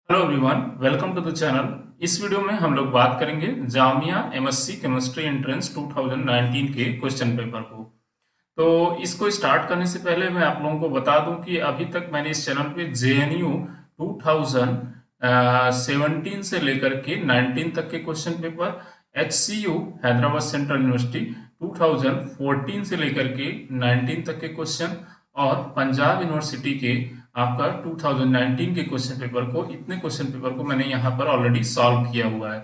Hello everyone, welcome to the channel. इस video में हम लोग बात करेंगे जामिया एमएससी केमिस्ट्री एंट्रेंस 2019 के क्वेश्चन पेपर को। तो इसको स्टार्ट करने से पहले मैं आप लोगों को बता दूं कि अभी तक मैंने इस चैनल पे जेएनयू 2017 से लेकर के 19 तक के question paper, HCU Hyderabad central university 2014 से लेकर के 19 तक के क्वेश्चन और पंजाब यूनिवर्सिटी के आपका 2019 के क्वेश्चन पेपर को, इतने क्वेश्चन पेपर को मैंने यहाँ पर ऑलरेडी सॉल्व किया हुआ है।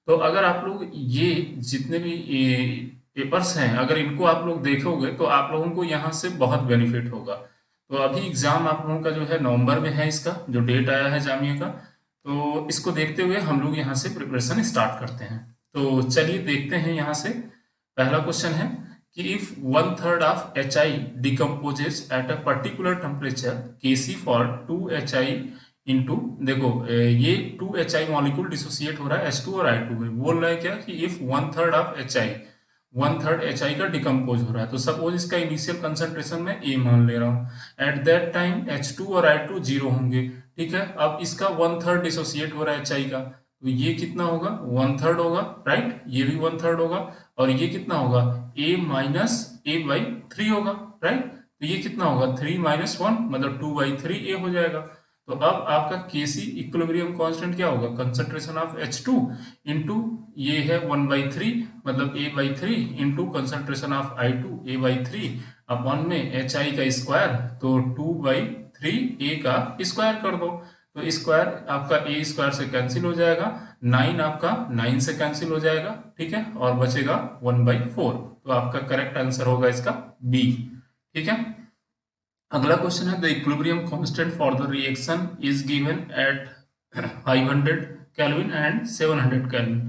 तो अगर आप लोग ये जितने भी पेपर्स हैं, अगर इनको आप लोग देखोगे तो आप लोगों को यहाँ से बहुत बेनिफिट होगा। तो अभी एग्जाम आप लोगों का जो है नवंबर में है, इसका जो डेट आया है जामिया का। तो इसको देखते हुए हम लोग यहाँ से प्रिपरेशन स्टार्ट करते हैं। तो चलिए देखते हैं यहाँ से। पहला क्वेश्चन है कि if 1/3 of HI decomposes at a particular temperature Kc for 2HI into, देखो ये 2HI मॉलिक्यूल डिसोसिएट हो रहा है H2 और I2 में। बोल रहा है क्या कि इफ 1/3 ऑफ HI, 1/3 HI का डिकम्पोज हो रहा है, तो सपोज इसका इनिशियल कंसंट्रेशन में A मान ले रहा हूँ। एट दैट टाइम H2 और I2 जीरो होंगे। ठीक है, अब इसका 1/3 डिसोसिएट हो रहा है HI का, तो ये कितना होगा? 1/3 होगा, राइट। ये भी 1/3 होगा और ये कितना होगा? A-A/3 होगा, राइट। तो ये कितना होगा? 3 - 1 मतलब 2/3 A हो जाएगा। तो अब आपका Kc इक्विलिब्रियम कांस्टेंट क्या होगा? कंसंट्रेशन ऑफ H2 इंटू ये है 1/3 मतलब A/3 into concentration of I2 A/3 upon में HI का स्क्वायर, तो 2/3 A का स्क्वायर कर दो। तो स्क्वायर आपका A स्क्वायर से कैंसिल हो जाएगा, 9 आपका 9 से कैंसिल हो जाएगा, ठीक है, और बचेगा 1/4। तो आपका करेक्ट आंसर होगा इसका बी। ठीक है, अगला क्वेश्चन है the equilibrium constant for the reaction is given at 500 kelvin and 700 kelvin.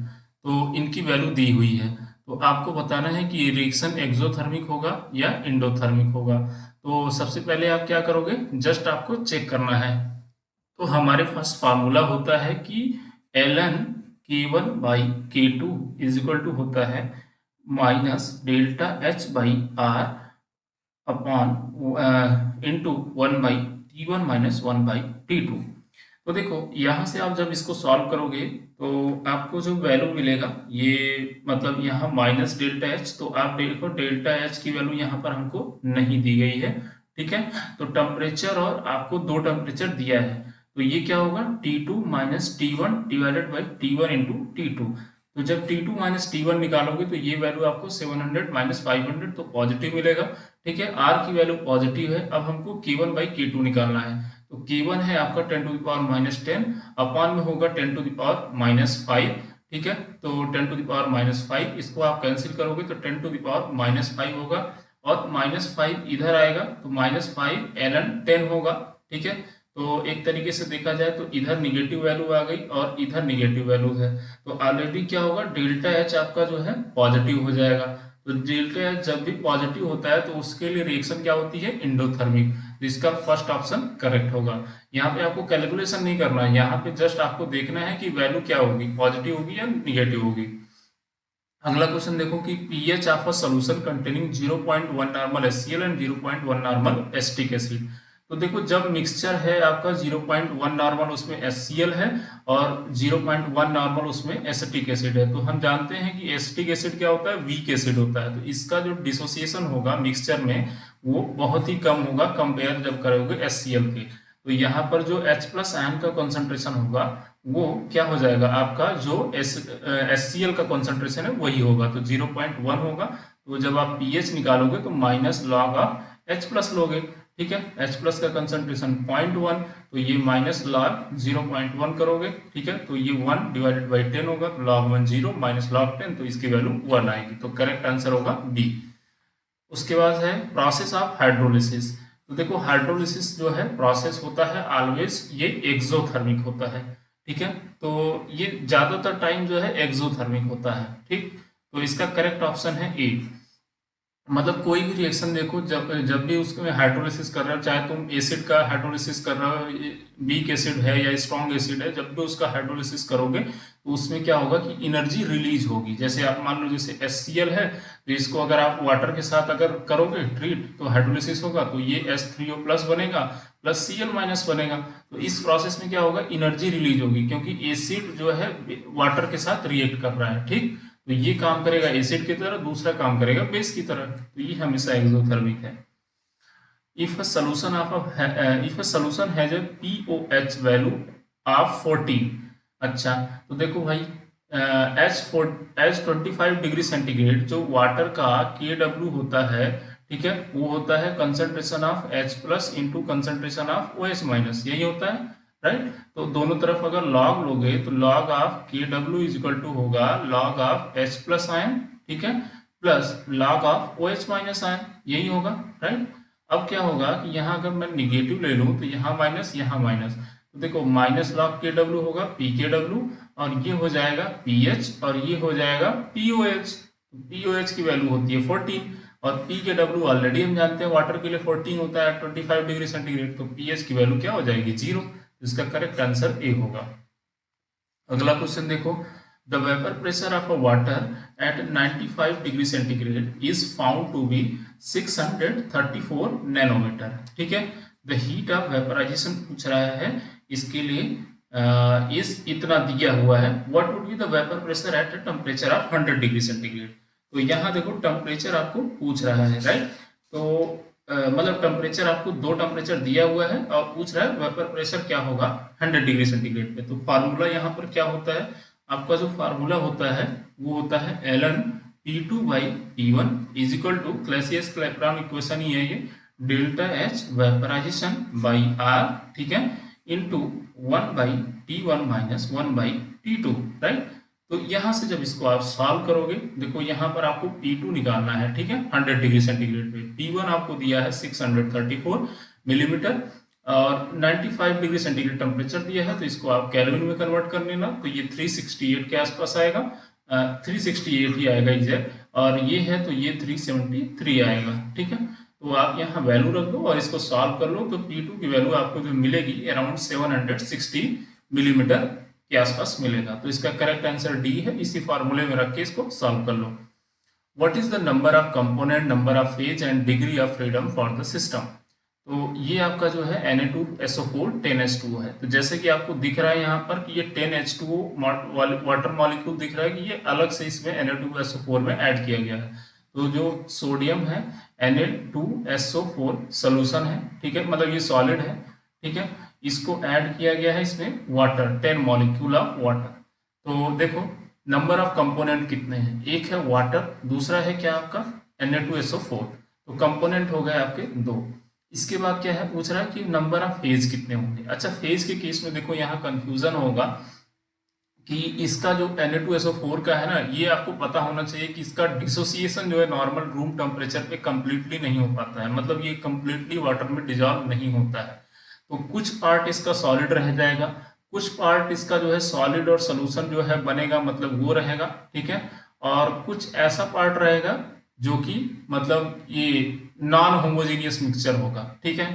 तो इनकी वैल्यू दी हुई है। तो आपको बताना है कि ये रिएक्शन एक्सोथर्मिक होगा या इंडोथर्मिक होगा। तो सबसे पहले आप क्या करोगे, जस्ट आपको चेक करना है। तो हमारे पास फार्मूला होता है कि ln K1/K2 is equal to होता है minus delta H/R upon into 1/T1 - 1/T2। तो देखो यहाँ से आप जब इसको सॉल्व करोगे तो आपको जो वैल्यू मिलेगा, ये मतलब यहाँ माइनस डेल्टा एच, तो आप देखो डेल्टा एच की वैल्यू यहाँ पर हमको नहीं दी गई है। ठीक है, तो टेम्परेचर और आपको दो टेम्परेचर दिया है, तो ये क्या होगा? T2 - T1 divided by T1 into T2। तो जब T2 - T1 निकालोगे तो ये वैल्यू आपको 700 - 500 तो पॉजिटिव मिलेगा। ठीक है, R की वैल्यू पॉजिटिव है। अब हमको K1/K2 निकालना है। तो K1 है आपका 10⁻⁻10 अपॉन में होगा 10⁻⁻5। ठीक है, तो 10⁻⁻5 इसको आप कैंसिल करोगे तो 10⁻⁻5 होगा और -5 इधर आएगा तो -5 ln 10 होगा। ठीक है, तो एक तरीके से देखा जाए तो इधर निगेटिव वैल्यू आ गई और इधर निगेटिव वैल्यू है, तो ऑलरेडी क्या होगा? डेल्टा एच आपका जो है पॉजिटिव हो जाएगा। तो डेल्टा एच जब भी पॉजिटिव होता है तो उसके लिए रिएक्शन क्या होती है? इंडोथर्मिक। तो इसका फर्स्ट ऑप्शन करेक्ट होगा। यहाँ पे आपको कैलकुलेशन नहीं करना है, यहाँ पे जस्ट आपको देखना है कि वैल्यू क्या होगी, पॉजिटिव होगी या निगेटिव होगी। अगला क्वेश्चन देखो कि pH of a solution containing 0.1 normal HCl and 0.1 normal acetic acid. तो देखो जब मिक्सचर है आपका 0.1 नॉर्मल उसमें HCl है और 0.1 नॉर्मल उसमें एसिटिक एसिड है, तो हम जानते हैं कि एसिटिक एसिड क्या होता है? वीक एसिड होता है। तो इसका जो डिसोसिएशन होगा मिक्सचर में वो बहुत ही कम होगा कंपेयर जब करोगे HCl के। तो यहाँ पर जो H+ आयन का कॉन्सेंट्रेशन होगा वो क्या हो जाएगा? आपका जो HCl का कॉन्सेंट्रेशन है वही होगा, तो 0.1 होगा। तो जब आप pH निकालोगे तो माइनस लॉग ऑफ H+ लोगे। ठीक है, H+ का कंसेंट्रेशन 0.1, तो ये माइनस लॉग 0.1 करोगे। ठीक है, तो ये 1 डिवाइडेड बाई 10 होगा, तो log 1 0 माइनस log 10, तो इसकी वैल्यू 1 आएगी। तो करेक्ट आंसर होगा बी। उसके बाद है प्रोसेस ऑफ हाइड्रोलिसिस। तो देखो हाइड्रोलिसिस जो है प्रोसेस होता है ऑलवेज ये एक्सोथर्मिक होता है। ठीक है, तो ये ज्यादातर टाइम जो है एक्सोथर्मिक होता है। ठीक, तो इसका करेक्ट ऑप्शन है ए। मतलब कोई भी रिएक्शन देखो, जब जब भी उसमें हाइड्रोलिसिस कर रहे हो, चाहे तुम एसिड का हाइड्रोलिसिस कर रहे हो, वीक एसिड है या स्ट्रॉन्ग एसिड है, जब भी उसका हाइड्रोलिसिस करोगे तो उसमें क्या होगा कि एनर्जी रिलीज होगी। जैसे आप मान लो जैसे HCl है, तो इसको अगर आप वाटर के साथ अगर करोगे ट्रीट तो हाइड्रोलिसिस होगा, तो ये H3O प्लस बनेगा प्लस Cl माइनस बनेगा। तो इस प्रोसेस में क्या होगा, एनर्जी रिलीज होगी, क्योंकि एसिड जो है वाटर के साथ रिएक्ट कर रहा है, ठीक। तो ये काम करेगा एसिड की तरह, दूसरा काम करेगा बेस की तरह, तो ये हमेशा एक्सोथर्मिक है। If a solution if a solution has a pOH value of 14। अच्छा, तो देखो भाई, H25 डिग्री सेंटीग्रेड जो वाटर का KW होता है, ठीक है, वो होता है concentration of H plus into concentration of OH minus, यही होता है, राइट। तो दोनों तरफ अगर लॉग लोगे तो log of KW is equal to होगा log of H plus ion, ठीक है, plus log of OH minus ion, यही होगा, राइट। अब क्या होगा कि यहाँ अगर मैं निगेटिव ले लूँ तो यहाँ माइनस यहाँ माइनस, तो देखो माइनस लॉग KW होगा PKW, और ये हो जाएगा PH, और ये हो जाएगा POH। POH की वैल्यू होती है 14, और PKW ऑलरेडी हम जानते हैं वाटर के लिए 14 होता है 25 डिग्री सेंटीग्रेड, तो PH की वैल्यू क्या हो जाएगी, 0। इसका करेक्ट आंसर ए होगा। अगला क्वेश्चन देखो, the vapour pressure of a water at 95 degree centigrade is found to be 634 nanometre, ठीक है। द हीट ऑफ वेपराइजेशन पूछ रहा है, इसके लिए इस इतना दिया हुआ है, what would be the vapour pressure at a temperature of 100 degree centigrade. तो यहाँ देखो टेम्परेचर आपको पूछ रहा है, राइट। तो मतलब टेम्परेचर आपको दो टेम्परेचर दिया हुआ है और पूछ रहा है वेपर प्रेशर क्या होगा 100 डिग्री सेंटीग्रेड पे। तो फार्मूला यहाँ पर क्या होता है, आपका जो फार्मूला होता है वो होता है ln P2 by P1 is equal to Clausius Clapeyron equation ही है ये, delta H vaporisation by R, ठीक है, into 1 by T1 minus 1 by T2, right. तो यहां से जब इसको आप सॉल्व करोगे, देखो यहाँ पर आपको P2 निकालना है, ठीक है, 100 डिग्री सेंटीग्रेड पे। P1 आपको दिया है 634 मिलीमीटर, और 95 डिग्री सेंटीग्रेड टेम्परेचर दिया है, तो इसको आप केल्विन में कन्वर्ट कर लेना, तो ये 368 के आसपास आएगा, 368 ही आएगा एग्जैक्ट, और ये है तो ये 373 आएगा, ठीक है। तो आप यहाँ वैल्यू रख दो और इसको सॉल्व कर लो, तो P2 की वैल्यू आपको जो मिलेगी अराउंड 760 मिलीमीटर के आसपास मिलेगा। तो इसका करेक्ट आंसर डी है, इसी फॉर्मूले में रख के इसको सॉल्व कर लो। What is the number of component, number of phase and degree of freedom for the system. तो ये आपका जो है Na2SO4 10H2O है। तो जैसे कि आपको दिख रहा है यहाँ पर कि ये 10H2O वाटर मॉलिक्यूल दिख रहा है कि ये अलग से इसमें Na2SO4 में ऐड किया गया है। तो जो सोडियम है Na2SO4 सोल्यूशन है, ठीक है, मतलब ये सॉलिड है, ठीक है, इसको ऐड किया गया है इसमें वाटर, 10 मॉलिक्यूल ऑफ वाटर। तो देखो नंबर ऑफ कंपोनेंट कितने हैं, एक है वाटर, दूसरा है क्या आपका Na2SO4, तो कंपोनेंट हो गए आपके दो। इसके बाद क्या है, पूछ रहा है कि नंबर ऑफ फेज कितने होंगे। अच्छा, फेज के केस में देखो यहाँ कंफ्यूजन होगा कि इसका जो Na2SO4 का है ना, ये आपको पता होना चाहिए कि इसका डिसोसिएशन जो है नॉर्मल रूम टेम्परेचर पे कंप्लीटली नहीं हो पाता है, मतलब ये कंप्लीटली वाटर में डिजॉल्व नहीं होता है। तो कुछ पार्ट इसका सॉलिड रह जाएगा, कुछ पार्ट इसका जो है सॉलिड और सोल्यूशन जो है बनेगा, मतलब वो रहेगा, ठीक है, और कुछ ऐसा पार्ट रहेगा जो कि मतलब ये नॉन होमोजीनियस मिक्सचर होगा, ठीक है।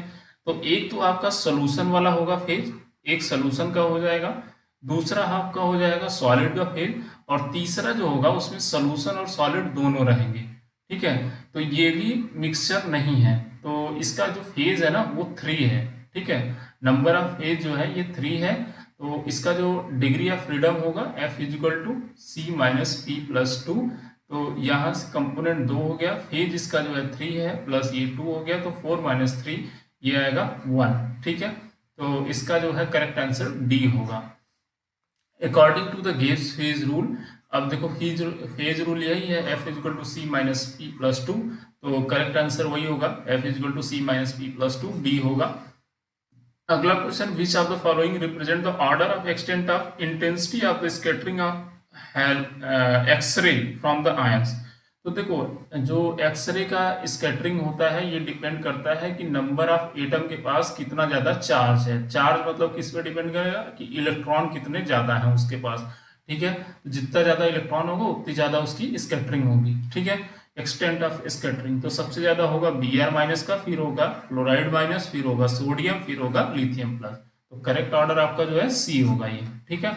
तो एक तो आपका सोल्यूशन वाला होगा फेज, एक सोल्यूशन का हो जाएगा, दूसरा आपका हो जाएगा सॉलिड का फेज, और तीसरा जो होगा उसमें सोल्यूशन और सॉलिड दोनों रहेंगे, ठीक है। तो ये भी मिक्सचर नहीं है, तो इसका जो फेज है ना वो 3 है, ठीक है, नंबर ऑफ फेज जो है ये 3 है। तो इसका जो डिग्री ऑफ फ्रीडम होगा F is equal to C minus P plus 2, तो यहाँ से कंपोनेंट 2 हो गया, फेज इसका जो है 3 है, प्लस ये 2 हो गया, तो 4 माइनस 3 ये आएगा 1, ठीक है। तो इसका जो है करेक्ट आंसर डी होगा according to the gauge phase rule. अब देखो फेज रूल यही है, F is equal to C minus P plus 2, तो करेक्ट आंसर वही होगा, F is equal to C minus P plus 2, D होगा। अगला question, which of the following represent the order of extent of intensity of the scattering of X ray from the ions. तो देखो जो x ray का scattering होता है ये depend करता है कि नंबर ऑफ एटम के पास कितना ज्यादा चार्ज है। चार्ज मतलब किस पे डिपेंड करेगा कि इलेक्ट्रॉन कितने ज्यादा है उसके पास, ठीक है। तो जितना ज्यादा इलेक्ट्रॉन होगा उतनी ज्यादा उसकी स्कैटरिंग होगी, ठीक है। एक्सटेंट ऑफ स्कैटरिंग, तो सबसे ज्यादा होगा Br माइनस का, फिर होगा क्लोराइड माइनस, फिर होगा सोडियम, फिर होगा लिथियम प्लस। तो करेक्ट ऑर्डर आपका जो है सी होगा ये, ठीक है।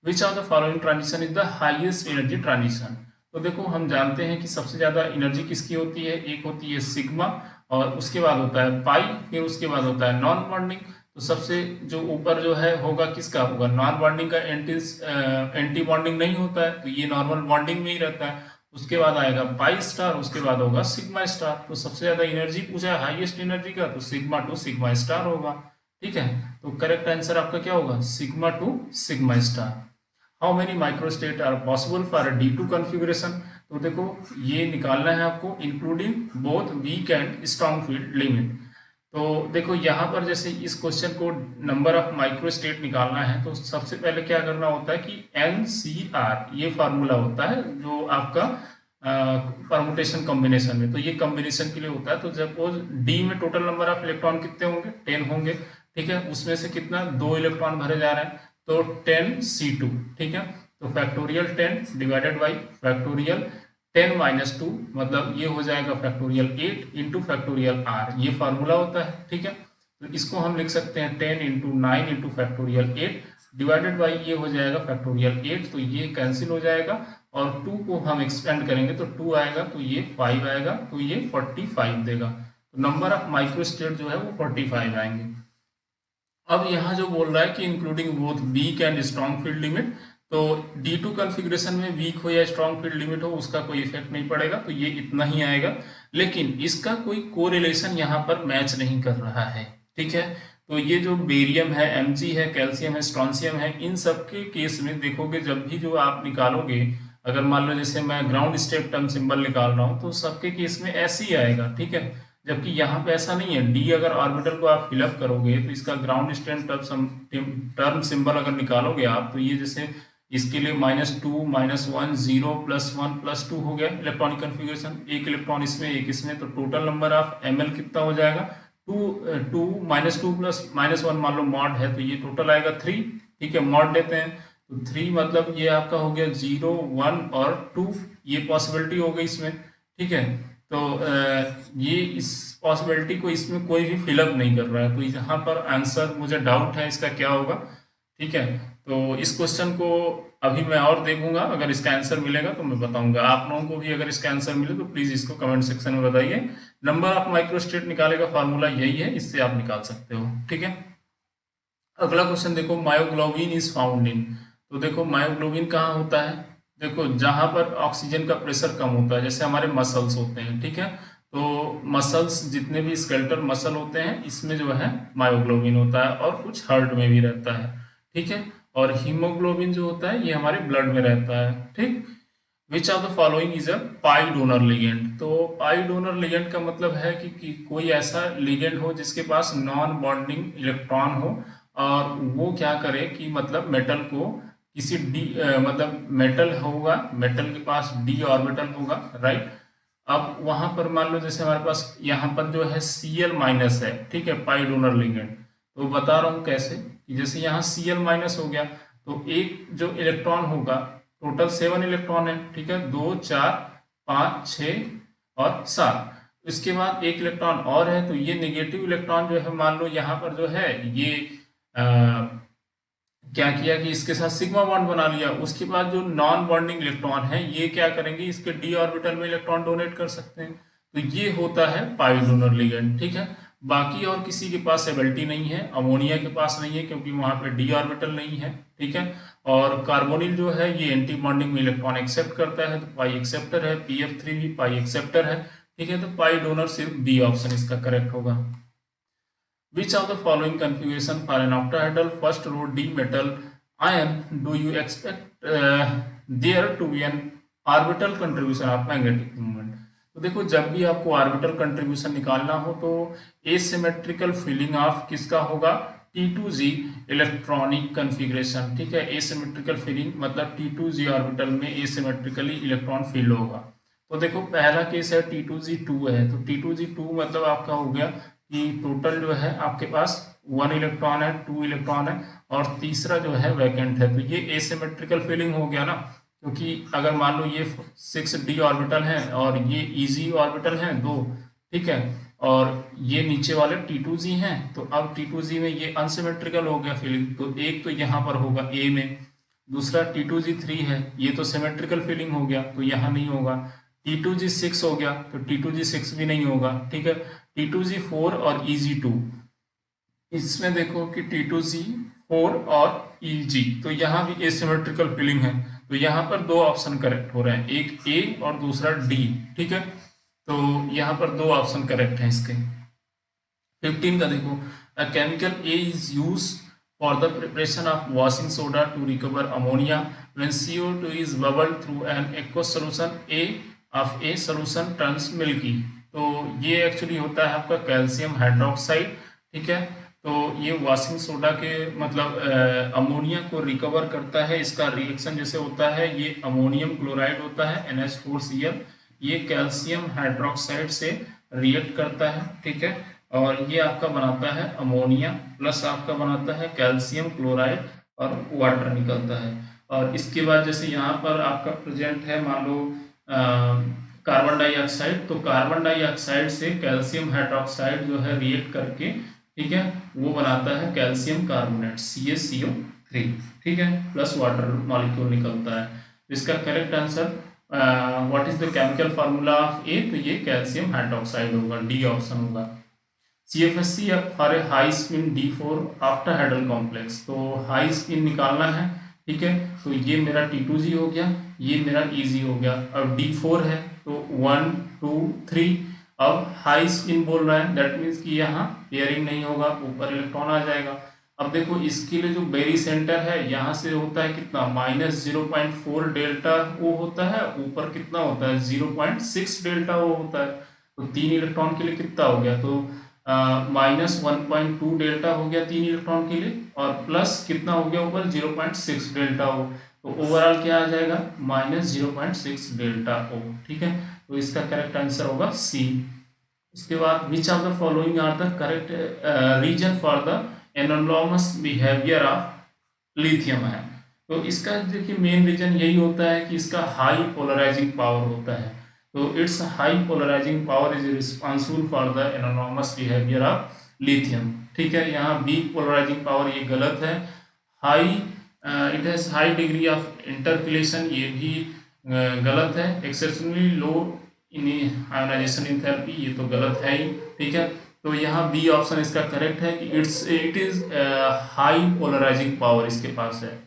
विच of the following transition is the highest energy transition. तो देखो हम जानते हैं कि सबसे ज्यादा एनर्जी किसकी होती है, एक होती है सिग्मा, और उसके बाद होता है पाई, फिर उसके बाद होता है नॉन बॉन्डिंग। तो सबसे जो ऊपर जो है होगा किसका होगा, नॉन बॉन्डिंग का। एंटी बॉन्डिंग नहीं होता है, तो ये नॉर्मल बॉन्डिंग में ही रहता है। उसके बाद आएगा पाई स्टार, उसके बाद होगा सिग्मा स्टार। तो सबसे ज्यादा एनर्जी पूछा है हाईएस्ट एनर्जी का, तो सिग्मा टू सिग्मा स्टार होगा, ठीक है। तो करेक्ट आंसर आपका क्या होगा, sigma to sigma star. How many microstate are possible for D2 configuration. तो देखो ये निकालना है आपको, including both weak and strong field limit. तो देखो यहाँ पर जैसे इस क्वेश्चन को नंबर ऑफ माइक्रोस्टेट निकालना है, तो सबसे पहले क्या करना होता है कि NCR ये फार्मूला होता है जो आपका परमुटेशन कॉम्बिनेशन में, तो ये कॉम्बिनेशन के लिए होता है। तो सपोज डी में टोटल नंबर ऑफ इलेक्ट्रॉन कितने होंगे, 10 होंगे, ठीक है। उसमें से कितना 2 इलेक्ट्रॉन भरे जा रहे हैं, तो 10C2, ठीक है। तो factorial 10 divided by factorial 10 minus 2, मतलब ये हो जाएगा फैक्टोरियल 8 इंटू फैक्टोरियल R, ये फार्मूला होता है, ठीक है। तो इसको हम लिख सकते हैं 10 into 9 into factorial 8 divided by ये हो जाएगा फैक्टोरियल 8, तो ये कैंसिल हो जाएगा, और 2 को हम एक्सपेंड करेंगे तो 2 आएगा, तो ये 5 आएगा, तो ये 45 देगा। तो नंबर ऑफ माइक्रोस्टेट जो है वो 45 आएंगे। अब यहाँ जो बोल रहा है कि including both weak and strong field limit, तो D2 कॉन्फ़िगरेशन में वीक हो या स्ट्रॉन्ग फील्ड लिमिट हो उसका कोई इफेक्ट नहीं पड़ेगा, तो ये इतना ही आएगा। लेकिन इसका कोई कोरिलेशन यहाँ पर मैच नहीं कर रहा है, ठीक है। तो ये जो बेरियम है, Mg है, कैल्शियम है, स्ट्रॉन्सियम है, इन सब के केस में देखोगे जब भी जो आप निकालोगे, अगर मान लो जैसे मैं ग्राउंड स्टेट टर्म सिंबल निकाल रहा हूँ, तो सबके केस में ऐसे ही आएगा, ठीक है। जबकि यहाँ पे ऐसा नहीं है, डी अगर ऑर्बिटल को आप फिलअप करोगे तो इसका ग्राउंड स्टेट टर्म सिंबल अगर निकालोगे आप, तो ये जैसे इसके लिए -2 -1 0 +1 +2 हो गया इलेक्ट्रॉनिक कन्फिग्रेशन, एक इलेक्ट्रॉन इसमें एक इसमें, तो टोटल नंबर ऑफ ml कितना हो जाएगा 2 -2 प्लस -1 मान लो मॉड है, तो ये टोटल आएगा 3, ठीक है। मॉड लेते हैं तो 3 मतलब ये आपका हो गया 0 1 और 2, ये पॉसिबिलिटी हो गई इसमें, ठीक है। तो ये इस पॉसिबिलिटी को इसमें कोई भी फिलअप नहीं कर रहा है, तो यहाँ पर आंसर मुझे डाउट है इसका क्या होगा, ठीक है। तो इस क्वेश्चन को अभी मैं और देखूंगा, अगर इसका आंसर मिलेगा तो मैं बताऊंगा। आप लोगों को भी अगर इसका आंसर मिले तो प्लीज इसको कमेंट सेक्शन में बताइए। नंबर ऑफ माइक्रोस्टेट निकाले का फॉर्मूला यही है, इससे आप निकाल सकते हो, ठीक है। अगला क्वेश्चन देखो, मायोग्लोबिन इज फाउंड इन। तो देखो मायोग्लोबिन कहाँ होता है, देखो जहां पर ऑक्सीजन का प्रेशर कम होता है, जैसे हमारे मसल्स होते हैं, ठीक है। तो मसल्स जितने भी स्केलेटल मसल होते हैं इसमें जो है मायोग्लोबिन होता है, और कुछ हार्ट में भी रहता है, ठीक है। और हीमोग्लोबिन जो होता है ये हमारे ब्लड में रहता है, ठीक। विच of the following is a pi donor ligand. तो पाई डोनर लिगेंड का मतलब है कि कोई ऐसा लिगेंड हो जिसके पास नॉन बॉन्डिंग इलेक्ट्रॉन हो, और वो क्या करे कि मतलब मेटल को किसी मतलब मेटल होगा, मेटल के पास d ऑर्बिटल होगा, राइट। अब वहां पर मान लो जैसे हमारे पास यहाँ पर जो है Cl माइनस है, ठीक है, पाई डोनर लिगेंड। तो बता रहा हूँ कैसे, कि जैसे यहाँ Cl माइनस हो गया, तो एक जो इलेक्ट्रॉन होगा, टोटल 7 इलेक्ट्रॉन है, ठीक है, 2 4 5 6 और 7। इसके बाद एक इलेक्ट्रॉन और है, तो ये नेगेटिव इलेक्ट्रॉन जो है मान लो यहाँ पर जो है ये क्या किया कि इसके साथ सिग्मा बॉन्ड बना लिया। उसके बाद जो नॉन बॉन्डिंग इलेक्ट्रॉन है ये क्या करेंगे, इसके d ऑर्बिटल में इलेक्ट्रॉन डोनेट कर सकते हैं, तो ये होता है पाई डोनर लिगेंड, ठीक है। बाकी और किसी के पास एबिलिटी नहीं है, अमोनिया के पास नहीं है क्योंकि वहां पे d ऑर्बिटल नहीं है, ठीक है। और कार्बोनिल जो है ये एंटी बॉन्डिंग में इलेक्ट्रॉन एक्सेप्ट करता है, तो पाई एक्सेप्टर है, pf3 भी पाई एक्सेप्टर है, ठीक है। तो पाई डोनर सिर्फ बी ऑप्शन इसका करेक्ट होगा। Which of the following configuration for an octahedral first row d metal ion do you expect there to be an orbital contribution of magnetic moment? तो देखो जब भी आपको ऑर्बिटल कंट्रीब्यूशन निकालना हो तो एसिमेट्रिकल फिलिंग ऑफ किसका होगा, T2z इलेक्ट्रॉनिक कन्फिग्रेशन, ठीक है। एसिमेट्रिकल फिलिंग मतलब T2z ऑर्बिटल में एसिमेट्रिकली इलेक्ट्रॉन फिल होगा। तो देखो पहला केस है T2z2 है, तो T2z2 मतलब आपका हो गया कि टोटल जो है आपके पास 1 इलेक्ट्रॉन है, 2 इलेक्ट्रॉन है, और तीसरा जो है वैकेंट है, तो ये एसिमेट्रिकल फिलिंग हो गया ना। क्योंकि अगर मान लो ये 6d ऑर्बिटल है और ये eg ऑर्बिटल है दो, ठीक है, और ये नीचे वाले T2g हैं, तो अब T2g में ये अनसिमेट्रिकल हो गया फीलिंग, तो एक तो यहाँ पर होगा ए में, दूसरा T2g3 है, ये तो सिमेट्रिकल फीलिंग हो गया तो यहाँ नहीं होगा। T2g6 हो गया तो T2g6 भी नहीं होगा, ठीक है। T2g4 और Eg2, इसमें देखो कि T2g4 और Eg, तो यहाँ भी एसिमेट्रिकल फीलिंग है, तो यहाँ पर दो ऑप्शन करेक्ट हो रहे हैं, एक ए और दूसरा डी, ठीक है। तो यहाँ पर दो ऑप्शन करेक्ट हैं इसके। 15 का देखो, a chemical A is use for the preparation of washing soda to recover ammonia when CO2 is bubbled through an aqueous solution A of A solution turns milky. तो ये एक्चुअली होता है आपका calcium hydroxide, ठीक है। तो ये washing soda के मतलब अमोनिया को रिकवर करता है, इसका रिएक्शन जैसे होता है, ये अमोनियम क्लोराइड होता है NH4Cl, ये कैल्शियम हाइड्रोक्साइड से रिएक्ट करता है, ठीक है, और ये आपका बनाता है अमोनिया प्लस आपका बनाता है कैल्शियम क्लोराइड और वाटर निकलता है। और इसके बाद जैसे यहाँ पर आपका प्रेजेंट है मान लो कार्बन डाइऑक्साइड, तो कार्बन डाइऑक्साइड से कैल्शियम हाइड्रोक्साइड जो है रिएक्ट करके, ठीक है, वो बनाता है कैल्शियम कार्बोनेट CaCO3, ठीक है, प्लस वाटर मॉलिक्यूल निकलता है। तो इसका correct answer what is the chemical formula of A, तो ये कैल्शियम हाइड्रोक्साइड होगा, डी ऑप्शन होगा। CFSC for a high spin D4 आफ्टर हाइड्रल कॉम्प्लेक्स, तो हाई स्पिन निकालना है, ठीक है, तो ये मेरा T2g हो गया, ये मेरा Eg हो गया, अब D4 है तो 1 2 3, अब हाई स्पिन बोल रहा है, दैट मीन्स कि यहाँ पेयरिंग नहीं होगा, ऊपर इलेक्ट्रॉन आ जाएगा। अब देखो इसके लिए जो बेरी सेंटर है यहाँ से होता है कितना -0.4 डेल्टा वो होता है, ऊपर कितना होता है 0.6 डेल्टा वो होता है, तो 3 इलेक्ट्रॉन के लिए कितना हो गया, तो -1.2 डेल्टा हो गया 3 इलेक्ट्रॉन के लिए, और प्लस कितना हो गया ऊपर 0.6 डेल्टा हो, तो ओवरऑल क्या आ जाएगा -0.6 डेल्टा ओ, ठीक है। तो इसका करेक्ट आंसर होगा सी। उसके बाद which of the following are the correct reason for the anomalous behaviour of lithium है, तो इसका देखिए मेन रीजन यही होता है कि इसका हाई पोलराइजिंग पावर होता है, तो it's high polarising power is responsible for the anomalous behaviour of lithium, ठीक है। यहाँ वीक पोलराइजिंग पावर ये गलत है, high it has high degree of intercalation ये भी गलत है, exceptionally low in ionisation enthalpy ये तो गलत है ही, ठीक है। तो यहाँ बी ऑप्शन इसका करेक्ट है कि it is high polarising power इसके पास है।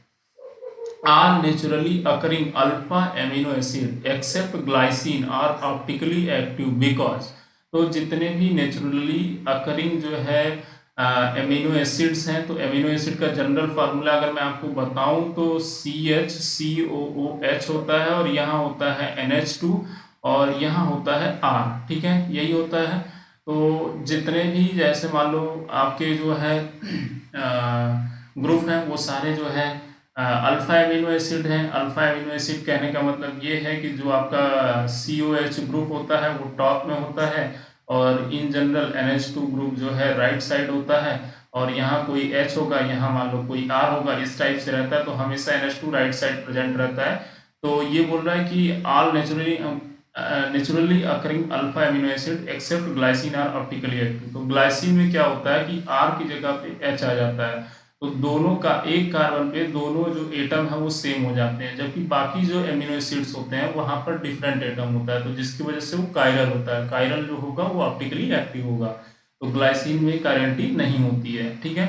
Are naturally occurring alpha amino acid except glycine are optically active because, तो जितने भी नेचुरली अकरिंग जो है एमिनो एसिड्स हैं, तो एमिनो एसिड का जनरल फार्मूला अगर मैं आपको बताऊं तो CHCOOH होता है, और यहाँ होता है NH2 और यहाँ होता है R, ठीक है, यही होता है। तो जितने भी जैसे मान लो आपके जो है ग्रुप हैं वो सारे जो है अल्फा एमिनो एसिड हैं। अल्फा एमिनो एसिड कहने का मतलब ये है कि जो आपका COH ग्रुप होता है वो टॉप में होता है, और इन जनरल NH2 ग्रुप जो है राइट साइड होता है, और यहाँ कोई H होगा, यहाँ मान लो कोई R होगा, इस टाइप से रहता है, तो हमेशा NH2 राइट साइड प्रेजेंट रहता है। तो ये बोल रहा है कि all naturally occurring alpha amino acid except glycine are optically active, तो ग्लाइसिन में क्या होता है कि R की जगह पे H आ जाता है, तो दोनों का एक कार्बन पे दोनों जो एटम है वो सेम हो जाते हैं, जबकि बाकी जो एमिनो एसिड्स होते हैं वहां पर डिफरेंट एटम होता है, तो जिसकी वजह से वो कायरल होता है, कायरल जो होगा वो ऑप्टिकली एक्टिव होगा, तो ग्लाइसिन में कायरलिटी नहीं होती है, ठीक है।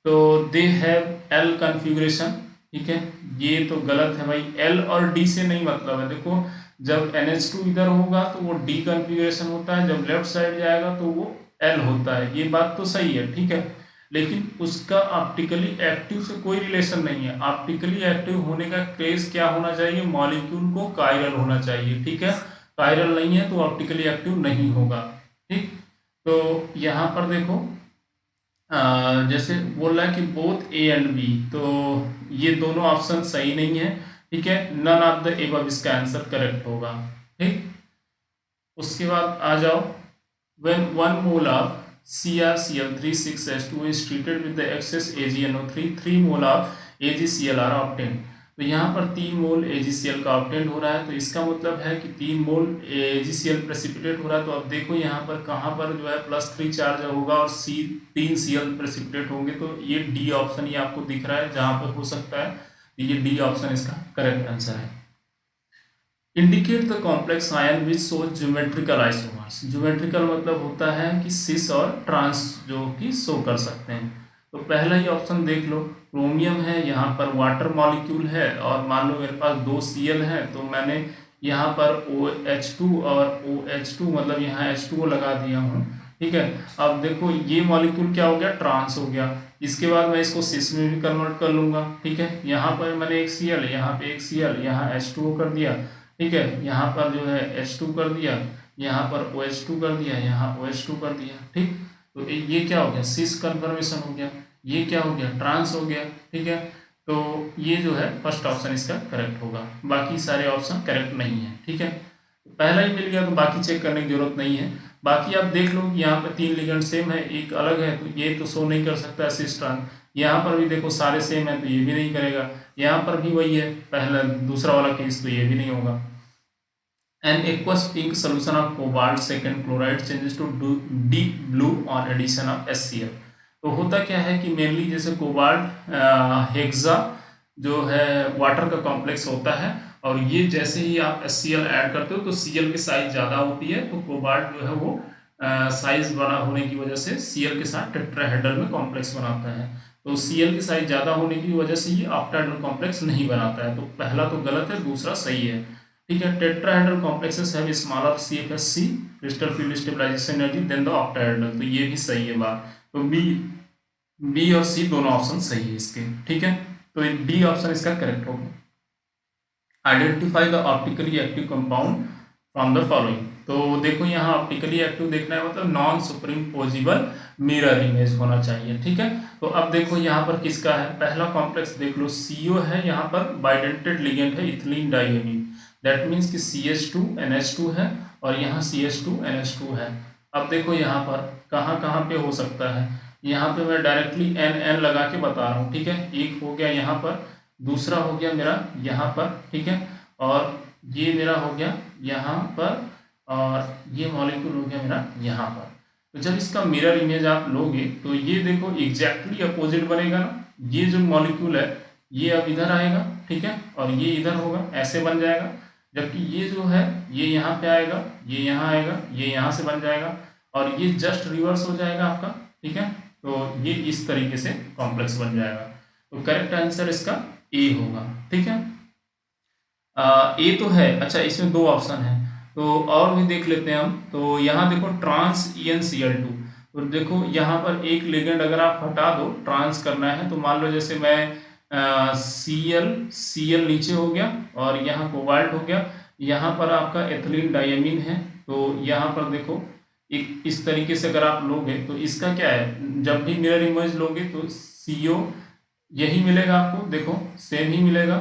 तो दे हैव L कन्फिग्रेशन, ठीक है, ये तो गलत है भाई, L और D से नहीं मतलब है, देखो जब NH2 इधर होगा तो वो D कन्फिग्रेशन होता है, जब लेफ्ट साइड जाएगा तो वो L होता है, ये बात तो सही है, ठीक है, लेकिन उसका ऑप्टिकली एक्टिव से कोई रिलेशन नहीं है। ऑप्टिकली एक्टिव होने का केस क्या होना चाहिए, मॉलिक्यूल को कायरल होना चाहिए, ठीक है, कायरल नहीं है तो ऑप्टिकली एक्टिव नहीं होगा, ठीक। तो यहाँ पर देखो जैसे बोल रहा है कि बोथ A एंड B, तो ये दोनों ऑप्शन सही नहीं है, ठीक है, नन ऑफ द एबव इसका आंसर करेक्ट होगा, ठीक। उसके बाद आ जाओ, when 1 mole of CrCl3 6H2 is treated with the excess AgNO3 3 mole of AgCl are obtained, तो यहाँ पर 3 मोल AgCl का ऑब्टेन हो रहा है, तो इसका मतलब है कि 3 मोल AgCl प्रेसिपिटेट हो रहा है। तो अब देखो यहाँ पर कहाँ पर जो है +3 चार्ज होगा और 3Cl प्रेसिपिटेट होंगे, तो ये डी ऑप्शन ही आपको दिख रहा है जहाँ पर हो सकता है, ये डी ऑप्शन इसका करेक्ट आंसर है। Indicate the complex ion which show geometrical isomers. Geometrical मतलब होता है कि सिस और ट्रांस जो कि शो कर सकते हैं। तो पहला ही ऑप्शन देख लो, क्रोमियम है, यहाँ पर वाटर मॉलिक्यूल है और मान लो मेरे पास 2 Cl है, तो मैंने यहाँ पर OH2 और OH2 मतलब यहाँ H2O लगा दिया हूँ, ठीक है। अब देखो ये मॉलिक्यूल क्या हो गया, ट्रांस हो गया। इसके बाद मैं इसको सिस में भी कन्वर्ट कर लूंगा, ठीक है। यहाँ पर मैंने एक Cl, यहाँ पे एक Cl, यहाँ H2O कर दिया, ठीक है। यहाँ पर जो है H2 कर दिया, यहाँ पर OH2 कर दिया, यहाँ OH2 कर दिया, ठीक। तो ये क्या हो गया, सिस कन्फर्मेशन हो गया। ये क्या हो गया, ट्रांस हो गया, ठीक है। तो ये जो है फर्स्ट ऑप्शन इसका करेक्ट होगा, बाकी सारे ऑप्शन करेक्ट नहीं है, ठीक है। पहला ही मिल गया तो बाकी चेक करने की जरूरत नहीं है। बाकी आप देख लो यहाँ पे 3 लिगेंड सेम है, एक अलग है, तो ये तो शो नहीं कर सकता सिस ट्रांस। यहाँ पर भी देखो सारे सेम है, तो ये भी नहीं करेगा। यहाँ पर भी वही है, पहला दूसरा वाला केस, तो ये भी नहीं होगा। An aqueous pink solution of cobalt second chloride changes to deep blue on addition of HCl। तो होता क्या है कि मेनली जैसे कोबाल्ट हेक्सा जो है वाटर का कॉम्प्लेक्स होता है, और ये जैसे ही आप HCl ऐड करते हो तो Cl की साइज ज़्यादा होती है, तो कोबाल्ट जो है वो साइज बड़ा होने की वजह से Cl के साथ टेट्राहेड्रल में कॉम्प्लेक्स बनाता है। तो Cl की साइज ज़्यादा होने की वजह से ये ऑक्टाहेड्रल कॉम्प्लेक्स नहीं बनाता है। तो पहला तो गलत है, दूसरा सही है, ठीक है। Tetrahedral complexes have smaller CFSC crystal field stabilisation energy than the octahedral, तो ये भी सही है बात। तो बी और सी दोनों ऑप्शन सही है इसके, ठीक है। तो डी ऑप्शन इसका करेक्ट होगा। Identify the optically active compound from the following. तो देखो यहाँ ऑप्टिकली एक्टिव देखना है मतलब नॉन सुपरइम्पोजिबल मिरर इमेज होना चाहिए, ठीक है। तो अब देखो यहाँ पर किसका है, पहला कॉम्प्लेक्स देख लो, CO है, यहाँ पर बाइडेंटेड लिगेंड है इथिलीन डाइएमीन, दैट मीन्स कि CH2NH2 है और यहाँ CH2NH2 है। अब देखो यहाँ पर कहाँ कहाँ पे हो सकता है, यहाँ पे मैं डायरेक्टली NN लगा के बता रहा हूँ, ठीक है। एक हो गया यहाँ पर, दूसरा हो गया मेरा यहाँ पर, ठीक है, और ये मेरा हो गया यहाँ पर, और ये मॉलिक्यूल हो गया मेरा यहाँ पर। तो जब इसका मिरर इमेज आप लोगे तो ये देखो एग्जैक्टली अपोजिट बनेगा ना, ये जो मॉलिक्यूल है ये अब इधर आएगा, ठीक है, और ये इधर होगा, ऐसे बन जाएगा। जबकि ये जो है ये यहाँ पे आएगा, ये यहाँ आएगा, ये यहाँ से बन जाएगा, और ये जस्ट रिवर्स हो जाएगा आपका, ठीक है। तो ये इस तरीके से कॉम्प्लेक्स बन जाएगा। तो करेक्ट आंसर इसका ए होगा, ठीक है। ए तो है, अच्छा इसमें 2 ऑप्शन है, तो और भी देख लेते हैं हम। तो यहाँ देखो ट्रांस EnCl2, तो देखो यहाँ पर एक लिगेंड अगर आप हटा दो, ट्रांस करना है, तो मान लो जैसे मैं Cl नीचे हो गया और यहाँ कोबाल्ट हो गया, यहाँ पर आपका एथिलीन डाइएमीन है, तो यहाँ पर देखो एक इस तरीके से अगर आप लोगे तो इसका क्या है, जब भी मिरर इमेज लोगे तो CO यही मिलेगा आपको, देखो सेम ही मिलेगा,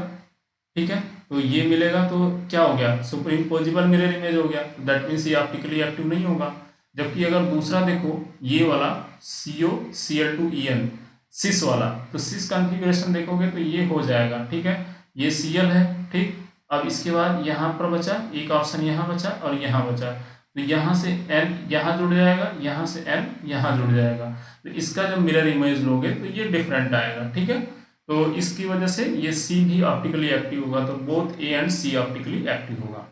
ठीक है। तो ये मिलेगा, तो क्या हो गया, सुपर इम्पोजिबल मिरर इमेज हो गया, दैट मीन्स ये ऑप्टिकली एक्टिव नहीं होगा। जबकि अगर दूसरा देखो ये वाला COCl2En सिस वाला, तो सिस कॉन्फ़िगरेशन देखोगे तो ये हो जाएगा, ठीक है, ये Cl है, ठीक। अब इसके बाद यहाँ पर बचा एक ऑप्शन, यहाँ बचा और यहाँ बचा, तो यहाँ से N यहाँ जुड़ जाएगा, यहाँ से N यहाँ जुड़ जाएगा, तो इसका जब मिरर इमेज लोगे तो ये डिफरेंट आएगा, ठीक है। तो इसकी वजह से ये C भी ऑप्टिकली एक्टिव होगा, तो both A and C optically active होगा।